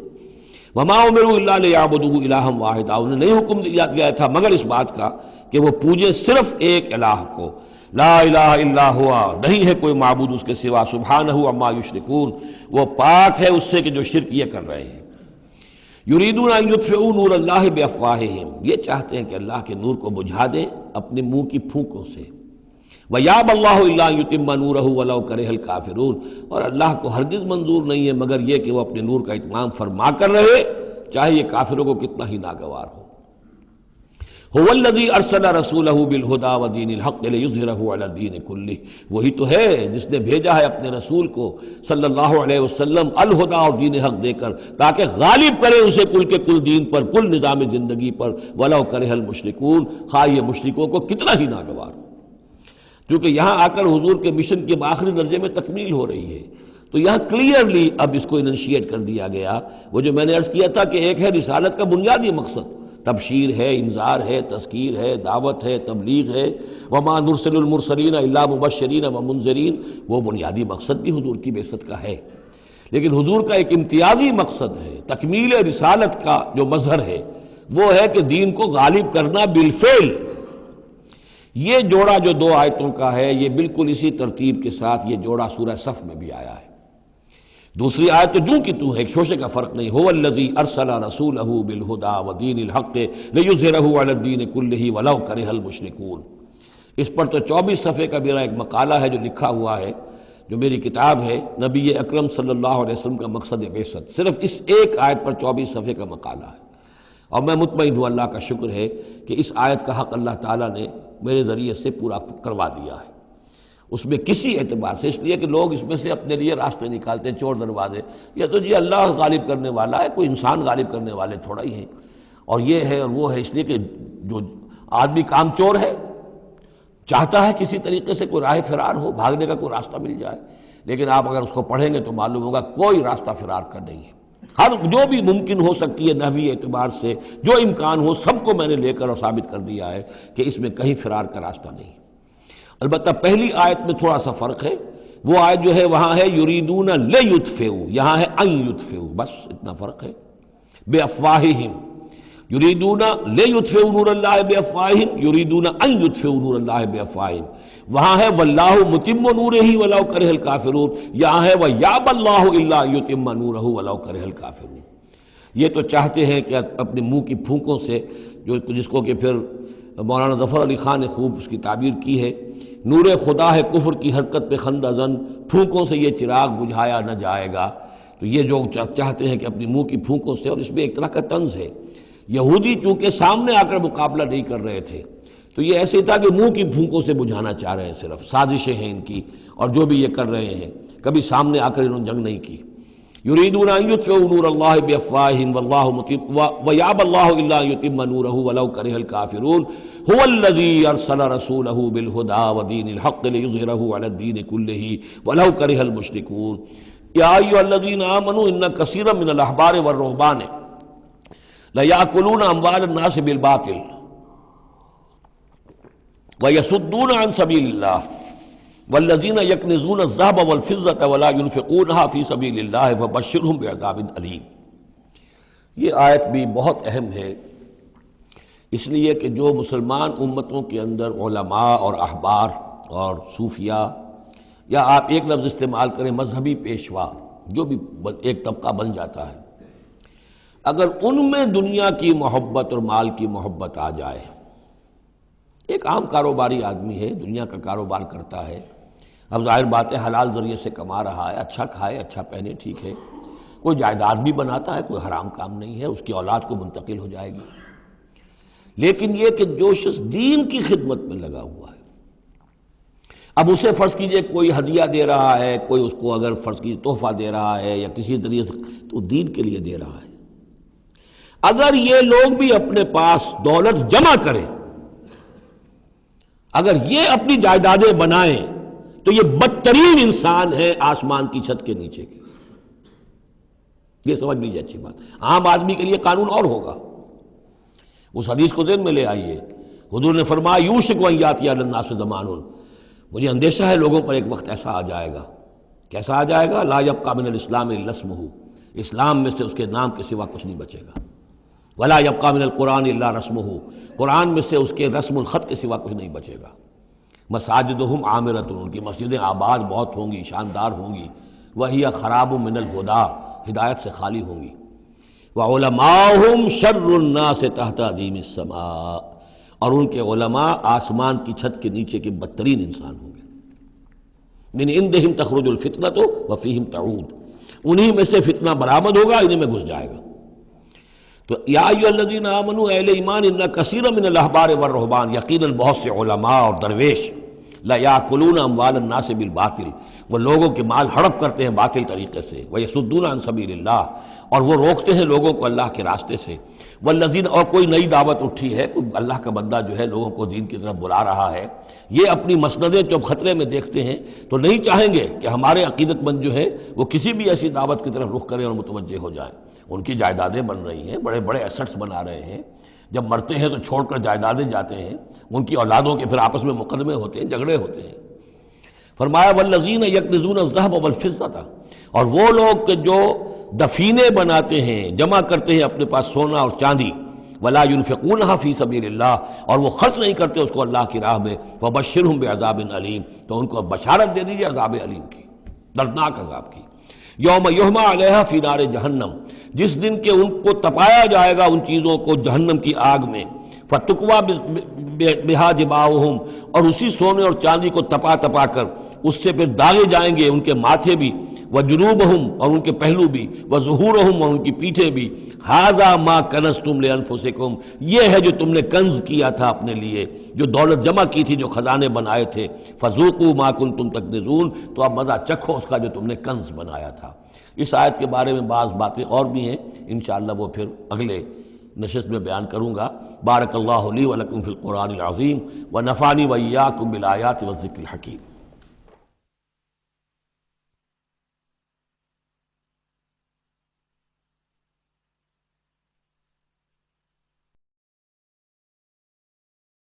وما امروا الا لیعبدوا الہا واحدا، انہیں نہیں حکم دیا گیا تھا مگر اس بات کا کہ وہ پوجیں صرف ایک الہ کو، لا الہ الا ہوا، نہیں ہے کوئی معبود اس کے سوا، سبحانہ عما یشرکون، وہ پاک ہے اس سے کہ جو شرک یہ کر رہے ہیں۔ یریدون ان یطفئوا نور اللہ بافواہہم، یہ چاہتے ہیں کہ اللہ کے نور کو بجھا دیں اپنے منہ کی پھونکوں سے۔ وَيَأْبَى اللَّهُ إِلَّا أَن يُتِمَّ نُورَهُ وَلَوْ كَرِهَ الْكَافِرُونَ، اور اللہ کو ہرگز منظور نہیں ہے مگر یہ کہ وہ اپنے نور کا اتمام فرما کر رہے، چاہے یہ کافروں کو کتنا ہی ناگوار ہو۔ هُوَ الَّذِي أَرْسَلَ رَسُولَهُ بِالْهُدَى وَدِينِ الْحَقِّ لِيُظْهِرَهُ عَلَى الدِّينِ كُلِّهِ، وہی تو ہے جس نے بھیجا ہے اپنے رسول کو صلی اللہ علیہ وسلم الہدا اور دین حق دے کر، تاکہ غالب کرے اسے کل کے کل دین پر، کل نظام زندگی پر، وَلَوْ كَرِهَ الْمُشْرِكُونَ، خواہ یہ مشرکوں کو کتنا ہی ناگوار ہو۔ کیونکہ یہاں آ کر حضور کے مشن کے آخری درجے میں تکمیل ہو رہی ہے، تو یہاں کلیئرلی اب اس کو انشیٹ کر دیا گیا۔ وہ جو میں نے عرض کیا تھا کہ ایک ہے رسالت کا بنیادی مقصد، تبشیر ہے، انذار ہے، تذکیر ہے، دعوت ہے، تبلیغ ہے، وما نرسل المرسلین الا مبشرین ومنذرین، وہ بنیادی مقصد بھی حضور کی بعثت کا ہے۔ لیکن حضور کا ایک امتیازی مقصد ہے، تکمیل رسالت کا جو مظہر ہے وہ ہے کہ دین کو غالب کرنا بالفعل۔ یہ جوڑا جو 2 آیتوں کا ہے یہ بالکل اسی ترتیب کے ساتھ یہ جوڑا سورہ صف میں بھی آیا ہے۔ دوسری آیت تو جو کہ تو ہے، ایک شوشے کا فرق نہیں، هو الذی ارسل رسولہ بالہدی ودین الحق لیظہرہ علی الدین کلہ ولو کرہ المشرکون۔ اس پر تو 24 صفحے کا میرا ایک مقالہ ہے جو لکھا ہوا ہے، جو میری کتاب ہے نبی اکرم صلی اللہ علیہ وسلم کا مقصد بعثت، صرف اس ایک آیت پر 24 صفحے کا مقالہ ہے۔ اور میں مطمئن ہوں اللہ کا شکر ہے کہ اس آیت کا حق اللہ تعالیٰ نے میرے ذریعے سے پورا کروا دیا ہے۔ اس میں کسی اعتبار سے، اس لیے کہ لوگ اس میں سے اپنے لیے راستے نکالتے ہیں، چور دروازے، یہ تو جی اللہ غالب کرنے والا ہے، کوئی انسان غالب کرنے والے تھوڑا ہی ہیں، اور یہ ہے اور وہ ہے، اس لیے کہ جو آدمی کام چور ہے چاہتا ہے کسی طریقے سے کوئی راہ فرار ہو، بھاگنے کا کوئی راستہ مل جائے، لیکن آپ اگر اس کو پڑھیں گے تو معلوم ہوگا کوئی راستہ فرار کا نہیں ہے۔ ہر جو بھی ممکن ہو سکتی ہے نحوی اعتبار سے جو امکان ہو سب کو میں نے لے کر اور ثابت کر دیا ہے کہ اس میں کہیں فرار کا راستہ نہیں۔ البتہ پہلی آیت میں تھوڑا سا فرق ہے، وہ آیت جو ہے وہاں ہے یریدون لیطفئوا، یہاں ہے ان یطفئوا، بس اتنا فرق ہے۔ بے افواہہم یریدون لیطفئوا نور اللہ بے افواہہم، یریدون ان یطفئوا نور اللہ بے افواہہم، وہاں ہے واللہ متم نورہ ولو کرہ الکافرون، یہاں ہے ویابی اللہ الا یتم نورہ ولو کرہ الکافرون۔ یہ تو چاہتے ہیں کہ اپنے منہ کی پھونکوں سے، جس کو کہ پھر مولانا ظفر علی خان نے خوب اس کی تعبیر کی ہے، نور خدا ہے کفر کی حرکت پہ خندہ زن، پھونکوں سے یہ چراغ بجھایا نہ جائے گا۔ تو یہ جو چاہتے ہیں کہ اپنی منہ کی پھونکوں سے، اور اس میں ایک طرح کا طنز ہے، یہودی چونکہ سامنے آ کر مقابلہ نہیں کر رہے تھے تو یہ ایسے تھا کہ منہ کی پھونکوں سے بجھانا چاہ رہے ہیں، صرف سازشیں ہیں ان کی، اور جو بھی یہ کر رہے ہیں کبھی سامنے آ کر انہوں نے جنگ نہیں کی۔ یریدون ان یطفئوا نور اللہ بافواہہم واللہ متم ویابی اللہ الا یتم نورہ ولو کرہ الکافرون هو الذی ارسل رسولہ بالہدی ودین الحق لیظہرہ علی الدین کلہ ولو کرہ المشرکون یا ایھا الذین آمنوا ان کثیرا من الاحبار والرہبان لیأکلون اموال الناس بالباطل ویصدون عن سبیل اللہ والذین یکنزون الذہب والفضة ولا ينفقونها فی سبیل اللہ فبشرہم بعذاب علیم۔ یہ آیت بھی بہت اہم ہے، اس لیے کہ جو مسلمان امتوں کے اندر علماء اور احبار اور صوفیاء، یا آپ ایک لفظ استعمال کریں مذہبی پیشوا، جو بھی ایک طبقہ بن جاتا ہے، اگر ان میں دنیا کی محبت اور مال کی محبت آ جائے، ایک عام کاروباری آدمی ہے، دنیا کا کاروبار کرتا ہے، اب ظاہر بات ہے حلال ذریعے سے کما رہا ہے، اچھا کھائے اچھا پہنے، ٹھیک ہے، کوئی جائیداد بھی بناتا ہے، کوئی حرام کام نہیں ہے، اس کی اولاد کو منتقل ہو جائے گی، لیکن یہ کہ جو شخص دین کی خدمت میں لگا ہوا ہے، اب اسے فرض کیجئے کوئی ہدیہ دے رہا ہے، کوئی اس کو اگر فرض کیجئے تحفہ دے رہا ہے یا کسی طریقے سے، تو دین کے لیے دے رہا ہے۔ اگر یہ لوگ بھی اپنے پاس دولت جمع کریں، اگر یہ اپنی جائیدادیں بنائیں، تو یہ بدترین انسان ہے آسمان کی چھت کے نیچے کے۔ یہ سمجھ لیجیے اچھی بات، عام آدمی کے لیے قانون اور ہوگا۔ اس حدیث کو ذہن میں لے آئیے، حضور نے فرمایا یوشک ان یاتی علی الناس زمان، مجھے اندیشہ ہے لوگوں پر ایک وقت ایسا آ جائے گا، کیسا آ جائے گا؟ لا یبقى من الاسلام الا اسمہ، اسلام میں سے اس کے نام کے سوا کچھ نہیں بچے گا۔ ولا یبقى من القرآن الا رسمہ، قرآن میں سے اس کے رسم الخط کے سوا کچھ نہیں بچے گا۔ مساجدہم عامرۃ، ان کی مسجدیں آباد بہت ہوں گی، شاندار ہوں گی، وہی خراب من الہدیٰ، ہدایت سے خالی ہوں گی۔ وعلماؤہم شر الناس تحت ادیم السماء، اور ان کے علماء آسمان کی چھت کے نیچے کے بدترین انسان ہوں گے۔ من عندہم تخرج الفتنۃ وفیہم تعود، انہی میں سے فتنہ برآمد ہوگا، انہی میں گھس جائے گا۔ تو یا ایھا الذین آمنوا، اہل ایمان، ان کثیرا من الاحبار والرہبان، یقیناً بہت سے علماء اور درویش، لیاکلون اموال الناس بالباطل، وہ لوگوں کے مال ہڑپ کرتے ہیں باطل طریقے سے، ویصدون عن سبیل اللہ، اور وہ روکتے ہیں لوگوں کو اللہ کے راستے سے، والذین، اور کوئی نئی دعوت اٹھی ہے، کوئی اللہ کا بندہ جو ہے لوگوں کو دین کی طرف بلا رہا ہے، یہ اپنی مسندیں جب خطرے میں دیکھتے ہیں تو نہیں چاہیں گے کہ ہمارے عقیدت مند جو ہے وہ کسی بھی ایسی دعوت کی طرف رخ کریں اور متوجہ ہو جائیں۔ ان کی جائیدادیں بن رہی ہیں، بڑے بڑے ایسٹس بنا رہے ہیں، جب مرتے ہیں تو چھوڑ کر جائیدادیں جاتے ہیں، ان کی اولادوں کے پھر آپس میں مقدمے ہوتے ہیں، جھگڑے ہوتے ہیں۔ فرمایا والذین یکنزون الذہب والفضة، اور وہ لوگ کہ جو دفینے بناتے ہیں، جمع کرتے ہیں اپنے پاس سونا اور چاندی، ولا ينفقونها فی سبیل اللہ، اور وہ خرچ نہیں کرتے اس کو اللہ کی راہ میں، فبشرہم بعذاب علیم، تو ان کو بشارت دے دیجیے عذاب علیم کی، دردناک عذاب کی۔ یوم یحمى علیہا فی نار جہنم، جس دن کہ ان کو تپایا جائے گا ان چیزوں کو جہنم کی آگ میں، فتکویٰ بہا جباہہم، اور اسی سونے اور چاندی کو تپا تپا کر اس سے پھر داغے جائیں گے ان کے ماتھے بھی، وجنوبہم اور ان کے پہلو بھی، وظہورہم اور ان کی پیٹھیں بھی، ھذا ما کنزتم لانفسکم یہ ہے جو تم نے کنز کیا تھا اپنے لیے، جو دولت جمع کی تھی، جو خزانے بنائے تھے، فذوقوا ما کنتم تکنزون تو اب مزہ چکھو اس کا جو تم نے کنز بنایا تھا۔ اس آیت کے بارے میں بعض باتیں اور بھی ہیں، انشاءاللہ وہ پھر اگلے نشست میں بیان کروں گا۔ بارک اللہ لی ولکم فی القرآن العظیم ونفعنی وإیاکم بالآیات والذکر الحکیم۔